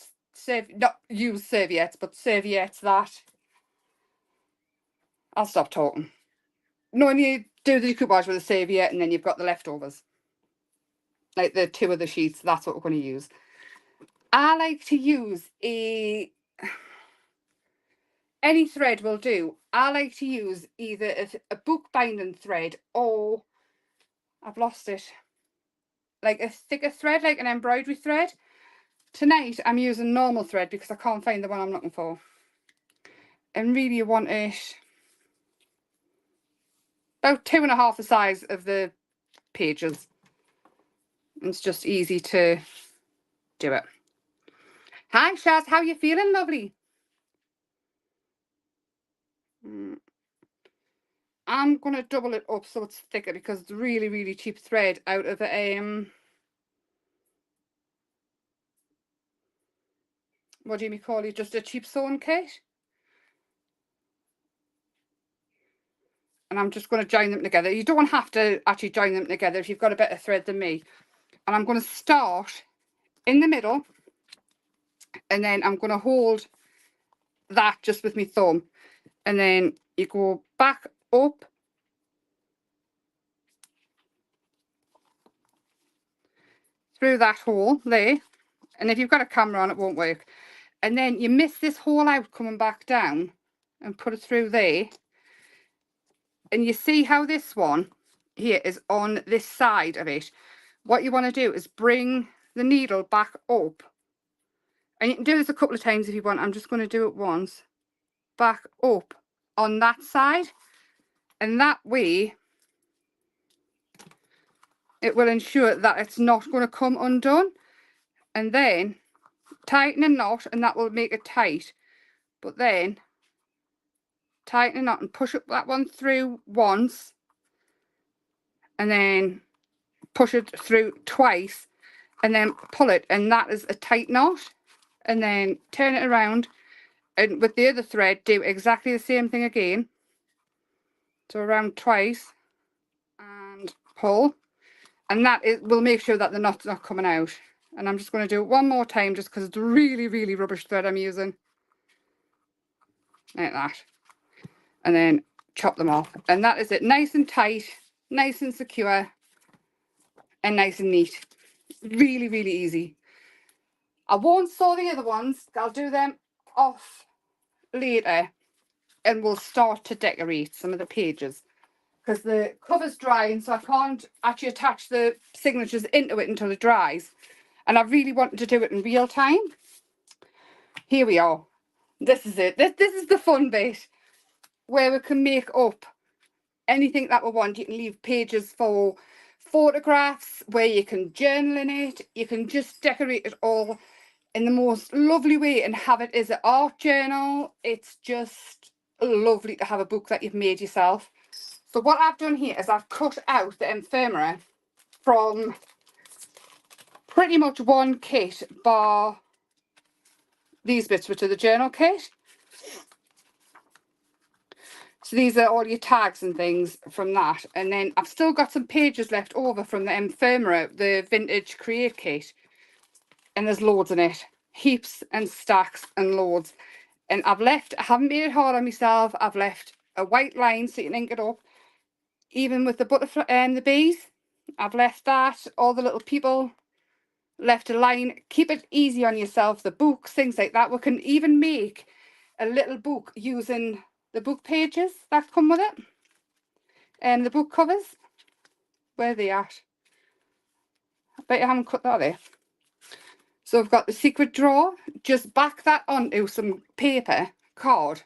not use serviettes, but serviettes that. I'll stop talking. No, when you do the decoupage with a serviette and then you've got the leftovers, like the 2 of the sheets, that's what we're going to use. I like to use any thread will do. I like to use either a bookbinding thread, or I've lost it, like a thicker thread, like an embroidery thread. Tonight I'm using normal thread because I can't find the one I'm looking for. And really you want it about 2.5 the size of the pages. It's just easy to do it. Hi Shaz, how you feeling, lovely? I'm going to double it up so it's thicker, because it's really, really cheap thread out of what do you call it? Just a cheap sewing kit. And I'm just going to join them together. You don't have to actually join them together if you've got a better thread than me. And I'm going to start in the middle, and then I'm going to hold that just with my thumb, and then you go back up through that hole there, and if you've got a camera on it won't work, and then you miss this hole out coming back down and put it through there, and you see how this one here is on this side of it. What you want to do is bring the needle back up, and you can do this a couple of times if you want. I'm just going to do it once, back up on that side, and that way it will ensure that it's not going to come undone. And then tighten a knot, and that will make it tight, but then tighten a knot and push up that one through once, and then push it through twice, and then pull it, and that is a tight knot. And then turn it around, and with the other thread do exactly the same thing again, so around twice and pull, and that will make sure that the knot's not coming out. And I'm just going to do it one more time, just because it's really, really rubbish thread I'm using, like that, and then chop them off, and that is it. Nice and tight, nice and secure, and nice and neat. Really, really easy. I won't sew the other ones. I'll do them off later, and we'll start to decorate some of the pages, because the cover's drying, so I can't actually attach the signatures into it until it dries, and I really wanted to do it in real time. Here we are. This is it. This is the fun bit, where we can make up anything that we want. You can leave pages for photographs, where you can journal in it. You can just decorate it all in the most lovely way and have it as an art journal. It's just lovely to have a book that you've made yourself. So what I've done here is I've cut out the ephemera from pretty much one kit bar these bits, which are the journal kit. So these are all your tags and things from that. And then I've still got some pages left over from the ephemera, the vintage create kit. And there's loads in it. Heaps and stacks and loads. And I haven't made it hard on myself. I've left a white line so you can ink it up. Even with the butterfly and the bees, I've left that. All the little people, left a line. Keep it easy on yourself. The books, things like that. We can even make a little book using the book pages that come with it. And the book covers. Where are they at? I bet you haven't cut that there. So I've got the secret drawer. Just back that onto some paper, card,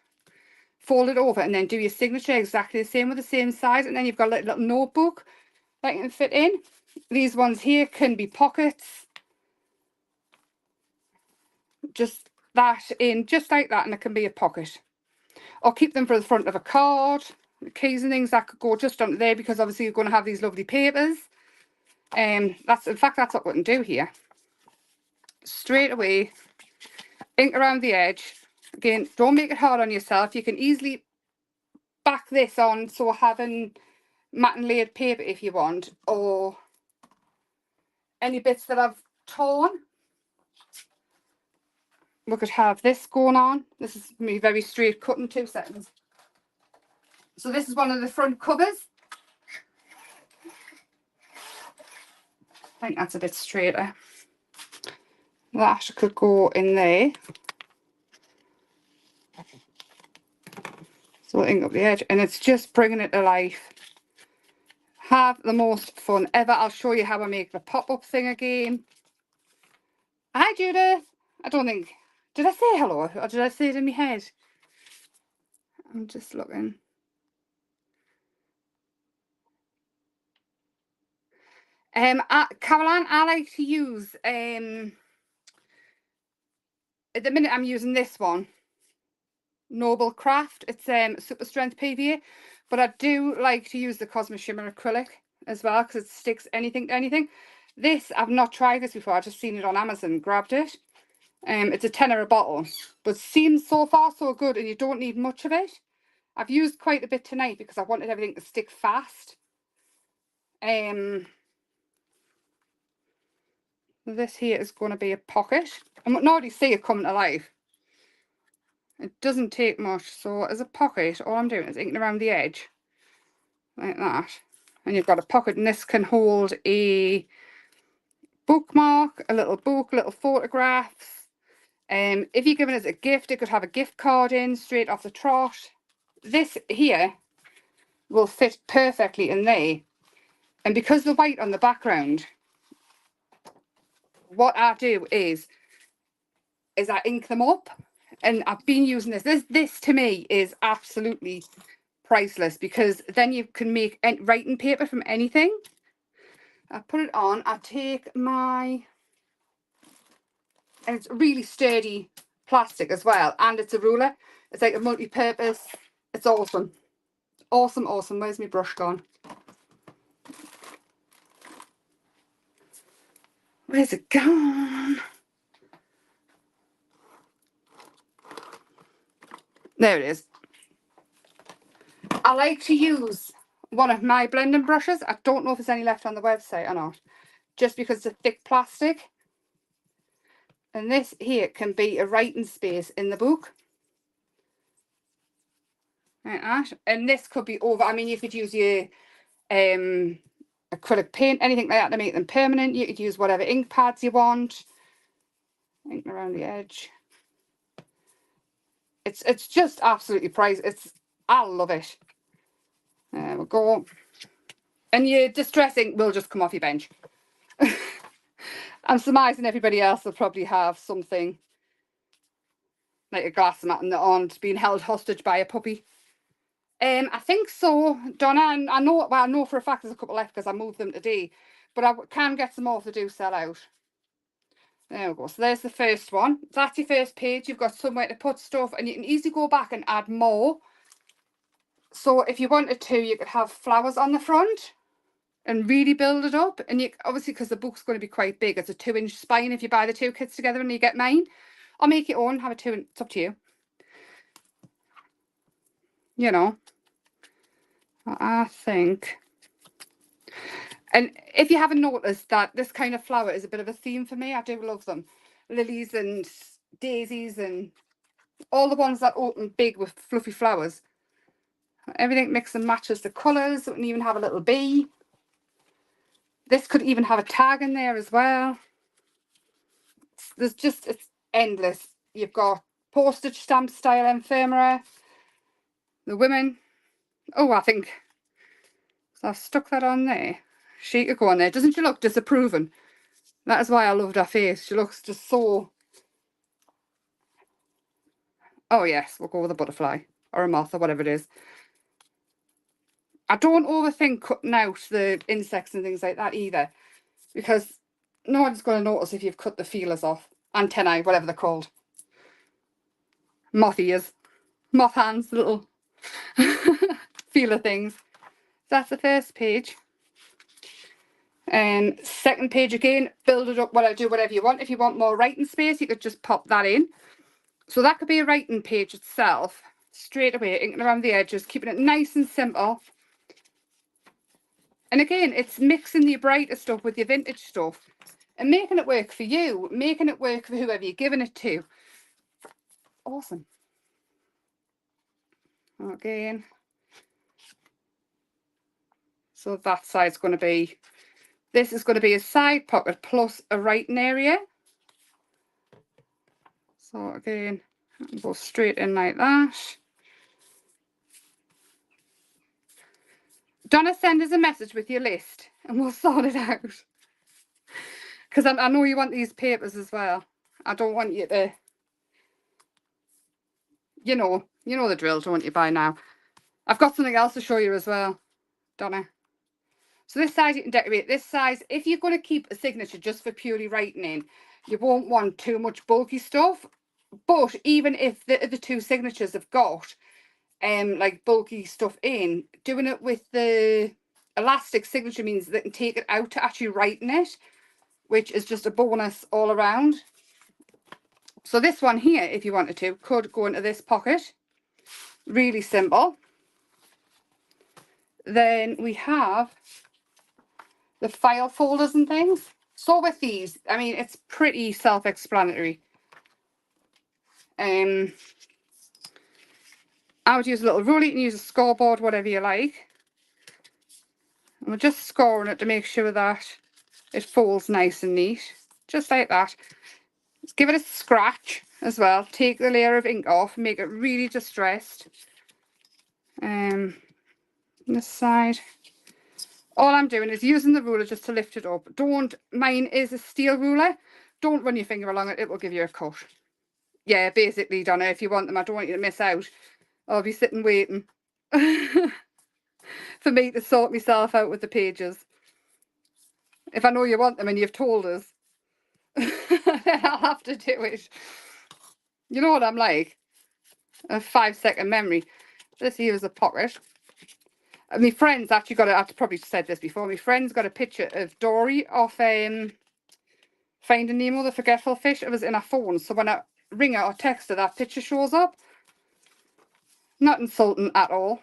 fold it over, and then do your signature exactly the same with the same size. And then you've got a little notebook that you can fit in. These ones here can be pockets. Just that in, just like that, and it can be a pocket. Or keep them for the front of a card. The keys and things that could go just onto there, because obviously you're going to have these lovely papers. In fact, that's what we can do here. Straight away, ink around the edge. Again, don't make it hard on yourself. You can easily back this on, so having matte and layered paper if you want, or any bits that I've torn. We could have this going on. This is me very straight cut in 2 seconds. So this is one of the front covers. I think that's a bit straighter. That could go in there. So we'll ink up the edge, and it's just bringing it to life. Have the most fun ever. I'll show you how I make the pop-up thing again. Hi, Judith. I don't think... Did I say hello, or did I say it in my head? I'm just looking. Caroline, I like to use... at the minute, I'm using this one. Noble Craft. It's super strength PVA. But I do like to use the Cosmic Shimmer acrylic as well, because it sticks anything to anything. This, I've not tried this before. I've just seen it on Amazon, grabbed it. It's a tenner a bottle, but seems so far so good, and you don't need much of it. I've used quite a bit tonight because I wanted everything to stick fast. This here is going to be a pocket. And we can already see it coming to life. It doesn't take much, so as a pocket, all I'm doing is inking around the edge, like that. And you've got a pocket, and this can hold a bookmark, a little book, little photographs. If you're giving us a gift, it could have a gift card in straight off the trot. This here will fit perfectly in there. And because the white on the background, what I do is I ink them up. And I've been using this. This to me is absolutely priceless, because then you can make writing paper from anything. I put it on. I take my... And it's really sturdy plastic as well, and it's a ruler. It's like a multi-purpose. It's awesome. Awesome, awesome. Where's my brush gone? Where's it gone? There it is. I like to use one of my blending brushes. I don't know if there's any left on the website or not, just because it's a thick plastic. And this here can be a writing space in the book. Like that. And this could be over. I mean, you could use your acrylic paint, anything like that to make them permanent. You could use whatever ink pads you want. Ink around the edge. It's just absolutely priceless. I love it. There we go. And your distress ink will just come off your bench. I'm surmising everybody else will probably have something like a glass mat and aren't being held hostage by a puppy. I think so, Donna. I know, well, I know for a fact there's a couple left because I moved them today, but I can get some more if they do sell out. There we go. So there's the first one. That's your first page. You've got somewhere to put stuff, and you can easily go back and add more. So if you wanted to, you could have flowers on the front. and really build it up. And you obviously, because the book's going to be quite big, it's a 2-inch spine if you buy the 2 kits together and you get mine. Or make your own, have a 2, it's up to you. You know, I think. And if you haven't noticed that this kind of flower is a bit of a theme for me, I do love them. Lilies and daisies and all the ones that open big with fluffy flowers. Everything mix and matches the colours. It can even have a little bee. This could even have a tag in there as well. It's endless. You've got postage stamp style ephemera. The women. Oh, I think so. I've stuck that on there. She could go on there. Doesn't she look disapproving? That is why I loved her face. She looks just so... Oh yes, we'll go with a butterfly or a moth or whatever it is. I don't overthink cutting out the insects and things like that either, because no one's going to notice if you've cut the feelers off. Antennae, whatever they're called. Moth ears. Moth hands, little feeler things. That's the first page. And second page again, build it up. Well, do whatever you want. If you want more writing space, you could just pop that in. So that could be a writing page itself, straight away, inking around the edges, keeping it nice and simple. And again, it's mixing your brighter stuff with your vintage stuff and making it work for you, making it work for whoever you're giving it to. Awesome. Again. So that side's going to be, this is going to be a side pocket plus a writing area. So again, go straight in like that. Donna, send us a message with your list and we'll sort it out. Because I know you want these papers as well. I don't want you to, you know the drill, don't you, by now. I've got something else to show you as well, Donna. So this size you can decorate. This size, if you're going to keep a signature just for purely writing in, you won't want too much bulky stuff. But even if the 2 signatures have got like bulky stuff in, doing it with the elastic signature means they can take it out to actually write in it, which is just a bonus all around. So this one here, if you wanted to, could go into this pocket. Really simple. Then we have the file folders and things. So with these, I mean, it's pretty self-explanatory. I would use a little ruler. You can use a scoreboard, whatever you like. And we're just scoring it to make sure that it folds nice and neat, just like that. Let's give it a scratch as well. Take the layer of ink off, make it really distressed. This side. All I'm doing is using the ruler just to lift it up. Mine is a steel ruler. Don't run your finger along it, it will give you a cut. Yeah, basically, Donna, if you want them, I don't want you to miss out. I'll be sitting waiting for me to sort myself out with the pages. If I know you want them and you've told us, then I'll have to do it. You know what I'm like? A 5-second memory. This here is a pocket. My friend's actually got I've probably said this before. My friend's got a picture of Dory off Finding Nemo, the forgetful fish. It was in her phone, so when I ring her or text her, that picture shows up. Not insulting at all.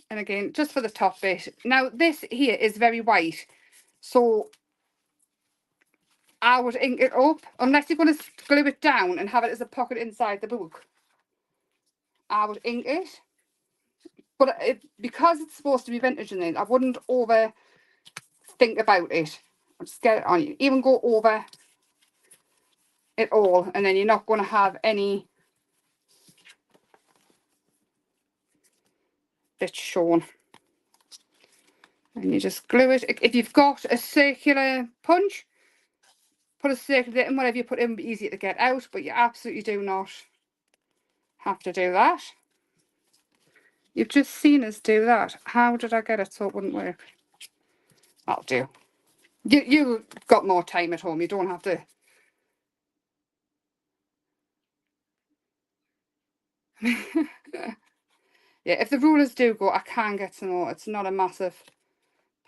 And again, just for the top bit. Now, this here is very white, so I would ink it up, unless you're going to glue it down and have it as a pocket inside the book. I would ink it. But because it's supposed to be vintage in it, I wouldn't over think about it. I'll just get it on you. Even go over it all, and then you're not going to have any bits shown. And you just glue it. If you've got a circular punch, put a circular in. Whatever you put in will be easier to get out, but you absolutely do not have to do that. You've just seen us do that. How did I get it so it wouldn't work? That'll do. You've got more time at home. You don't have to. Yeah, if the rulers do go, I can get some more. It's not a massive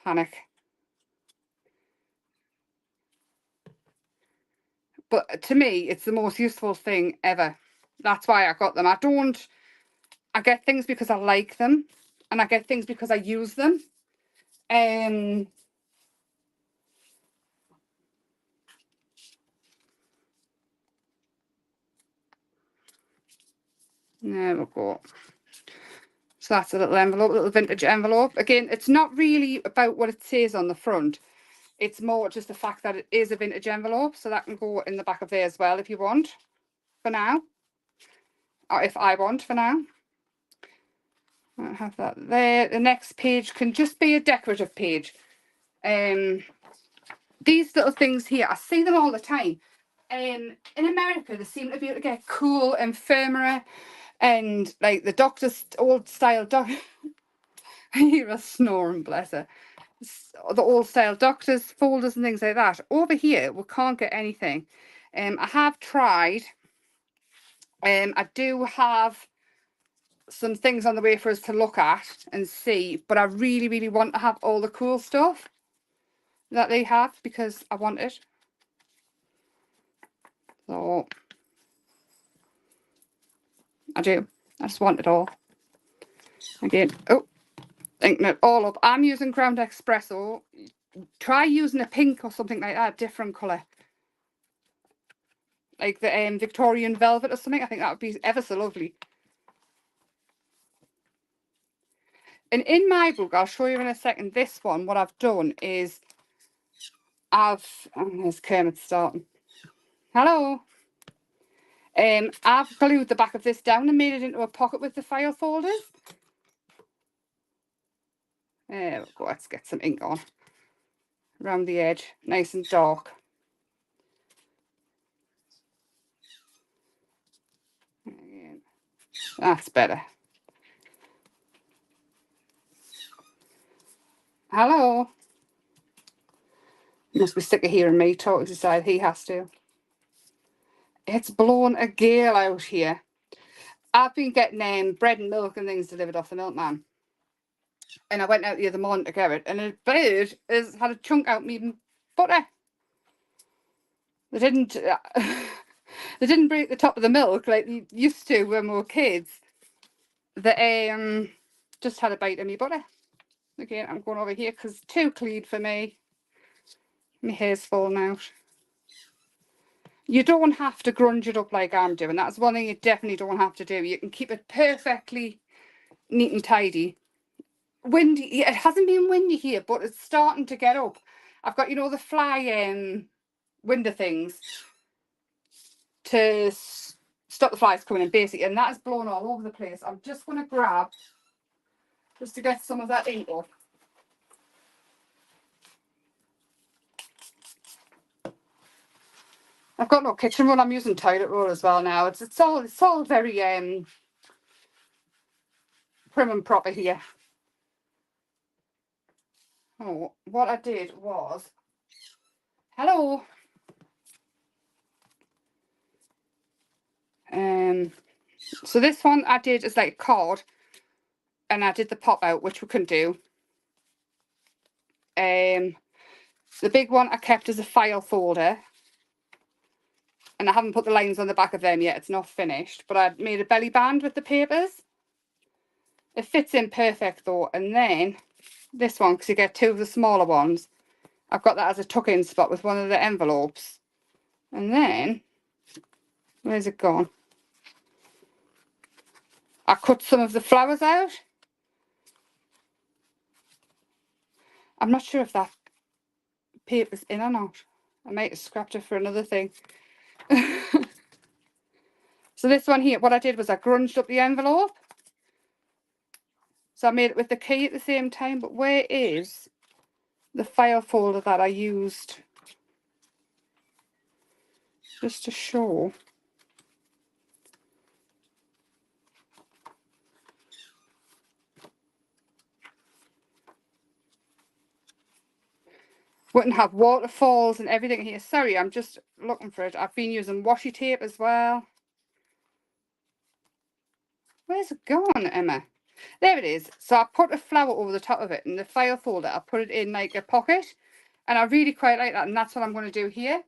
panic. But to me, it's the most useful thing ever. That's why I got them. I get things because I like them, and I get things because I use them. There we go. So that's a little envelope, a little vintage envelope. Again, it's not really about what it says on the front. It's more just the fact that it is a vintage envelope. So that can go in the back of there as well if you want, for now. Or if I want, for now. I'll have that there. The next page can just be a decorative page. These little things here, I see them all the time. In America, they seem to be able to get cool infirmary and like the doctor's old style doctor. I hear her snoring, bless her. The old style doctors folders and things like that. Over here, we can't get anything. I have tried. I do have some things on the way for us to look at and see, but I really, really want to have all the cool stuff that they have because I want it. So I do. I just want it all. Again, oh, thinking it all up. I'm using ground espresso. Try using a pink or something like that, different colour. Like the Victorian velvet or something. I think that would be ever so lovely. And in my book, I'll show you in a second, this one, what I've done is there's Kermit starting. Hello. I've glued the back of this down and made it into a pocket with the file folders. There we go, let's get some ink on. Around the edge, nice and dark. That's better. Hello. He must be sick of hearing me talking to side. He has to. It's blown a gale out here. I've been getting bread and milk and things delivered off the milkman. And I went out the other morning to get it, and a bird has had a chunk out me butter. They didn't they didn't break the top of the milk like they used to when we were kids. They just had a bite of me butter. Again, I'm going over here because it's too clean for me. My hair's falling out. You don't have to grunge it up like I'm doing. That's one thing you definitely don't have to do. You can keep it perfectly neat and tidy. Windy, it hasn't been windy here, but it's starting to get up. I've got, you know, the fly window things to stop the flies coming in, basically, and that is blown all over the place. I'm just going to grab, just to get some of that ink up. I've got no kitchen roll. I'm using toilet roll as well now. It's all very prim and proper here. Oh, what I did was, hello. So this one I did is like a card, and I did the pop out, which we couldn't do. The big one I kept as a file folder, and I haven't put the lines on the back of them yet. It's not finished, but I made a belly band with the papers. It fits in perfect though. And then this one, because you get two of the smaller ones, I've got that as a tuck-in spot with one of the envelopes. And then, where's it gone? I cut some of the flowers out. I'm not sure if that paper's in or not. I might have scrapped it for another thing. So this one here, what I did was I grunged up the envelope. So I made it with the key at the same time, but where is the file folder that I used just to show? Wouldn't have waterfalls and everything here. Sorry, I'm just looking for it. I've been using washi tape as well. Where's it gone, Emma? There it is. So I put a flower over the top of it, and the file folder, I put it in like a pocket, and I really quite like that, and that's what I'm going to do here.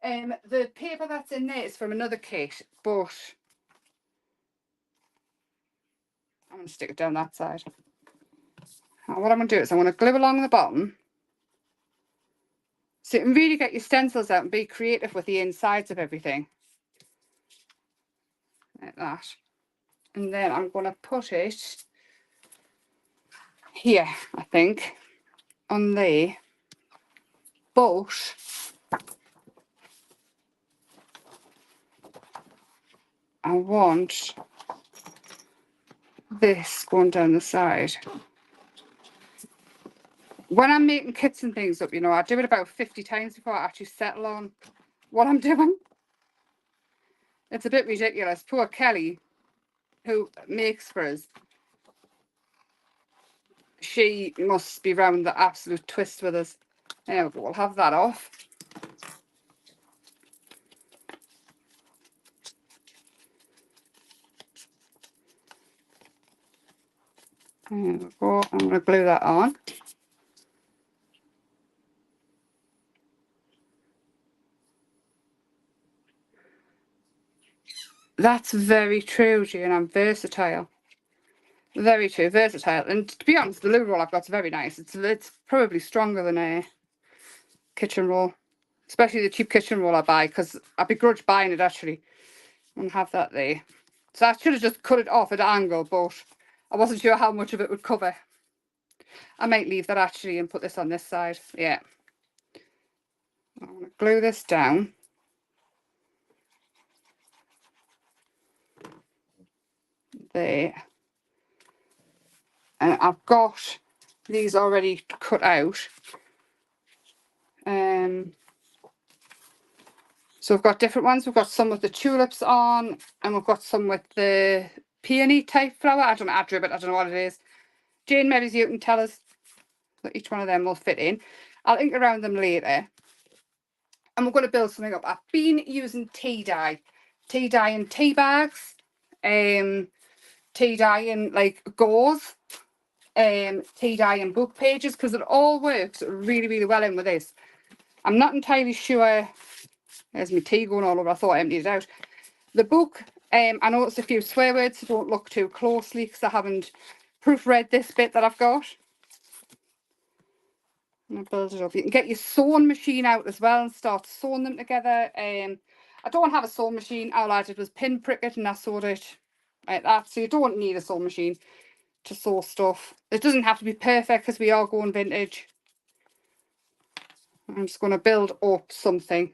The paper that's in there is from another kit, but I'm going to stick it down that side. Now what I'm going to do is I'm going to glue along the bottom, so you can really get your stencils out and be creative with the insides of everything. Like that. And then I'm going to put it here, I think, on there. But I want this going down the side. When I'm making kits and things up, you know, I do it about 50 times before I actually settle on what I'm doing. It's a bit ridiculous. Poor Kelly, who makes for us, she must be round the absolute twist with us. There we go, we'll have that off. There we go, I'm going to glue that on. That's very true, Jane. I'm versatile. Very true, versatile. And to be honest, the loo roll I've got's very nice. It's probably stronger than a kitchen roll, especially the cheap kitchen roll I buy, because I begrudge buying it actually. And have that there. So I should have just cut it off at an angle, but I wasn't sure how much of it would cover. I might leave that actually and put this on this side. Yeah. I'm going to glue this down. There. And I've got these already cut out. So we've got different ones. We've got some with the tulips on, and we've got some with the peony type flower. I don't know, I don't know what it is. Jane, maybe you can tell us. That each one of them will fit in. I'll ink around them later. And we're going to build something up. I've been using tea dye in tea bags, tea dye in like gauze, tea dye in book pages, because it all works really, really well in with this. I'm not entirely sure. There's my tea going all over. I thought I emptied it out. The book, I noticed a few swear words, so don't look too closely because I haven't proofread this bit that I've got. I'm gonna build it up. You can get your sewing machine out as well and start sewing them together. I don't have a sewing machine. All I did was pin prick it and I sewed it like that. So you don't need a sewing machine to sew stuff. It doesn't have to be perfect because we are going vintage. I'm just going to build up something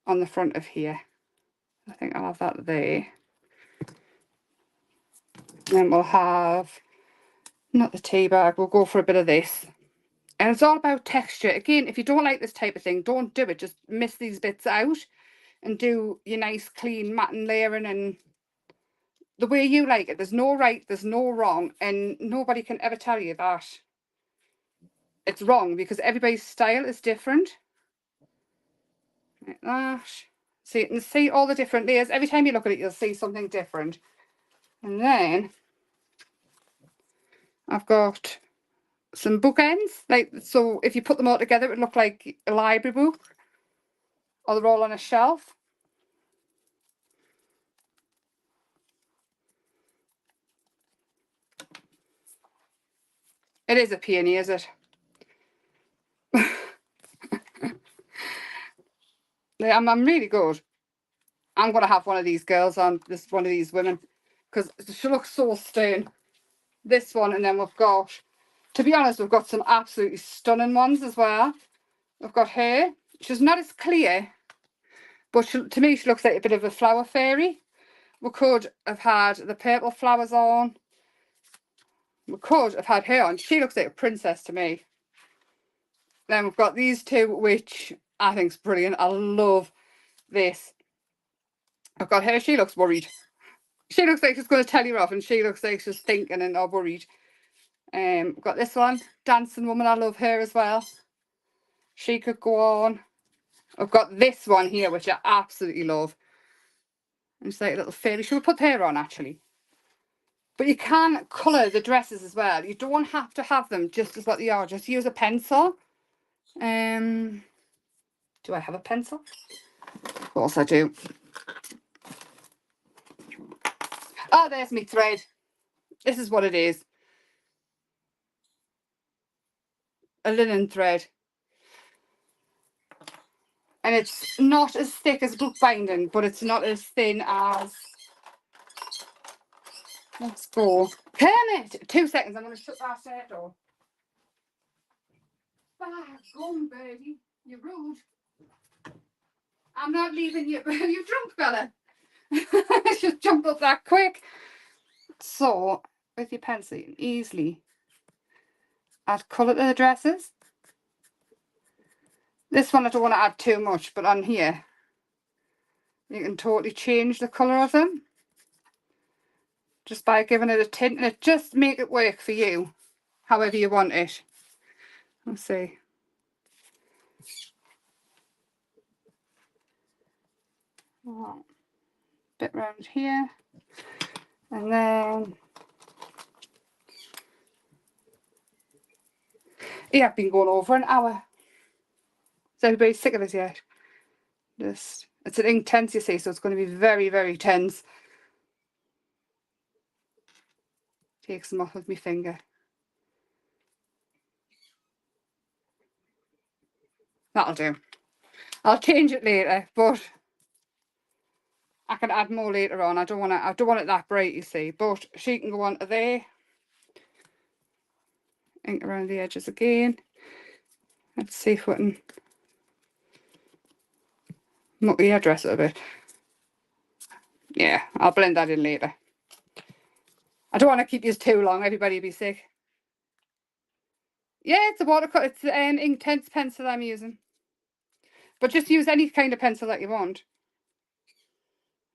on the front of here. I think I'll have that there. And then we'll have, not the tea bag, we'll go for a bit of this. And it's all about texture. Again, if you don't like this type of thing, don't do it. Just miss these bits out and do your nice clean matting layering and the way you like it. There's no right, there's no wrong, and nobody can ever tell you that it's wrong because everybody's style is different. Like that. So you can see all the different layers. Every time you look at it, you'll see something different. And then I've got some bookends. Like, so if you put them all together, it would look like a library book. Or they're all on a shelf. It is a peony, is it? I'm really good. I'm going to have one of these girls on, one of these women, because she looks so stern. This one, and then we've got, to be honest, we've got some absolutely stunning ones as well. We've got her. She's not as clear, but to me she looks like a bit of a flower fairy. We could have had the purple flowers on. We could have had her on. She looks like a princess to me. Then we've got these two, which I think is brilliant. I love this. I've got her. She looks worried. She looks like she's going to tell you off, and she looks like she's thinking and not worried. We've got this one, Dancing Woman. I love her as well. She could go on. I've got this one here, which I absolutely love. And it's like a little fairy. Should we put her on, actually? But you can colour the dresses as well. You don't have to have them just as what they are. Just use a pencil. Do I have a pencil? Of course I do. Oh, there's my thread. This is what it is. A linen thread. And it's not as thick as book binding, but it's not as thin as... Let's go. Kermit! 2 seconds, I'm going to shut that door. Gum, birdie. You're rude. I'm not leaving you. You're drunk, Bella. Just jump up that quick. So, with your pencil, you can easily add colour to the dresses. This one I don't want to add too much, but on here, you can totally change the colour of them. Just by giving it a tint, and it just make it work for you, however you want it. Let's see. Oh, bit round here. And then... Yeah, I've been going over an hour. Is everybody sick of this yet? Just, it's an ink tense, you see, so it's going to be very, very tense. Take some off with my finger. That'll do. I'll change it later, but I can add more later on. I don't want it that bright, you see. But she can go on to there. Ink around the edges again. Let's see if we can muck the hairdresser a bit. Yeah, I'll blend that in later. I don't want to keep you too long. Everybody will be sick. Yeah, it's a watercolor. It's ink tense pencil I'm using. But just use any kind of pencil that you want.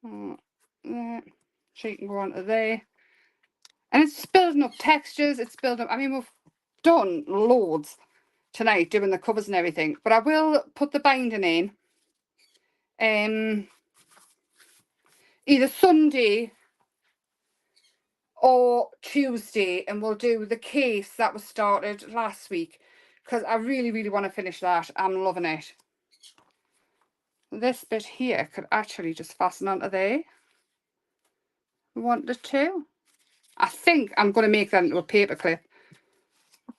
There. She can go on to there. And it's just building up textures. It's building up. I mean, we've done loads tonight doing the covers and everything. But I will put the binding in either Sunday or Tuesday, and we'll do the case that was started last week, because I really, really want to finish that. I'm loving it. This bit here could actually just fasten onto there. I wanted to. I think I'm going to make that into a paper clip.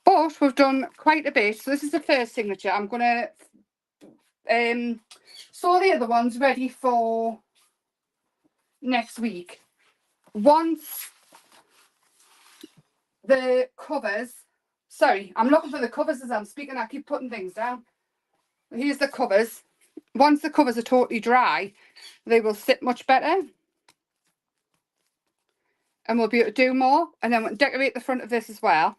But we've done quite a bit. So this is the first signature. I'm going to sew the other ones ready for next week. Once the covers... Sorry, I'm looking for the covers as I'm speaking. I keep putting things down. Here's the covers. Once the covers are totally dry, they will sit much better. And we'll be able to do more. And then we'll decorate the front of this as well.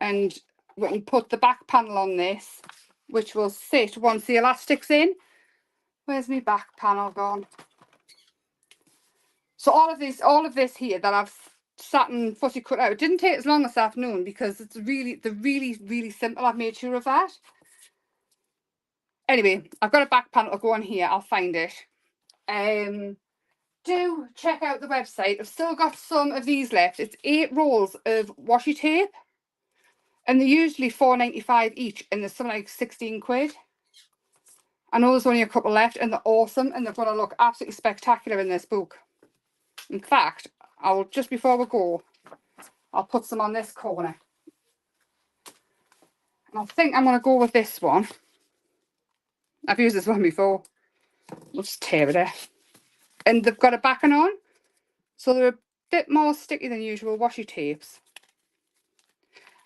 And we can put the back panel on this, which will sit once the elastic's in. Where's my back panel gone? So all of this here that I've sat and fussy cut out, it didn't take as long this afternoon because it's really simple. I've made sure of that. Anyway, I've got a back panel to go on here. I'll find it. Do check out the website. I've still got some of these left. It's 8 rolls of washi tape, and they're usually £4.95 each, and there's something like 16 quid. I know there's only a couple left, and they're awesome, and they're going to look absolutely spectacular in this book. In fact, I'll just before we go, I'll put some on this corner. And I think I'm going to go with this one. I've used this one before. We'll just tear it off. And they've got a backing on, so they're a bit more sticky than usual washi tapes.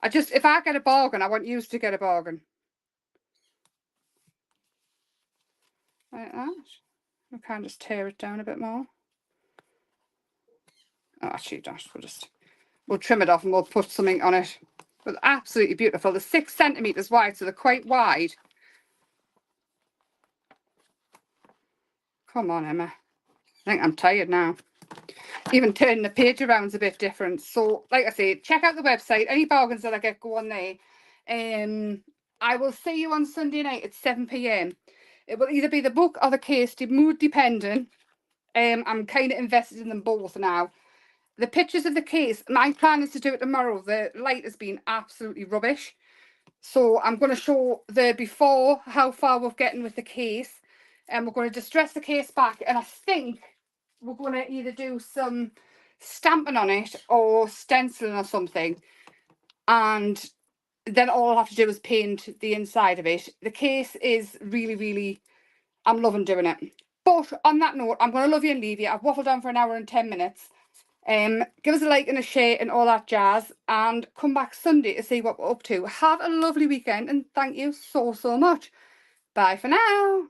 If I get a bargain, I want you to get a bargain. Like that. We can just tear it down a bit more. Oh, actually, we'll trim it off and we'll put something on it. But absolutely beautiful. They're 6 centimetres wide, so they're quite wide. Come on, Emma. I think I'm tired now. Even turning the page around is a bit different. So, like I say, check out the website. Any bargains that I get, go on there. I will see you on Sunday night at 7 p.m. It will either be the book or the case, mood dependent. I'm kind of invested in them both now. the pictures of the case, my plan is to do it tomorrow. The light has been absolutely rubbish. So I'm going to show the before, how far we're getting with the case. And we're going to distress the case back. And I think we're going to either do some stamping on it or stenciling or something. And then all I'll have to do is paint the inside of it. The case is really, really, I'm loving doing it. But on that note, I'm going to love you and leave you. I've waffled on for an hour and 10 minutes. Give us a like and a share and all that jazz, and come back Sunday to see what we're up to. Have a lovely weekend, and thank you so much. Bye for now.